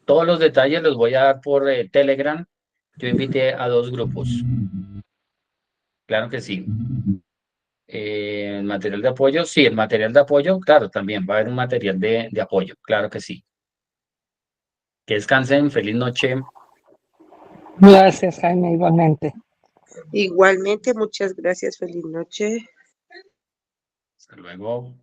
Speaker 1: todos los detalles los voy a dar por Telegram. Yo invité a 2 grupos. Claro que sí. El material de apoyo, sí, el material de apoyo, claro, también va a haber un material de apoyo, claro que sí. Que descansen, feliz noche.
Speaker 5: Gracias, Jaime, igualmente.
Speaker 8: Igualmente, muchas gracias. Feliz noche.
Speaker 1: Hasta luego.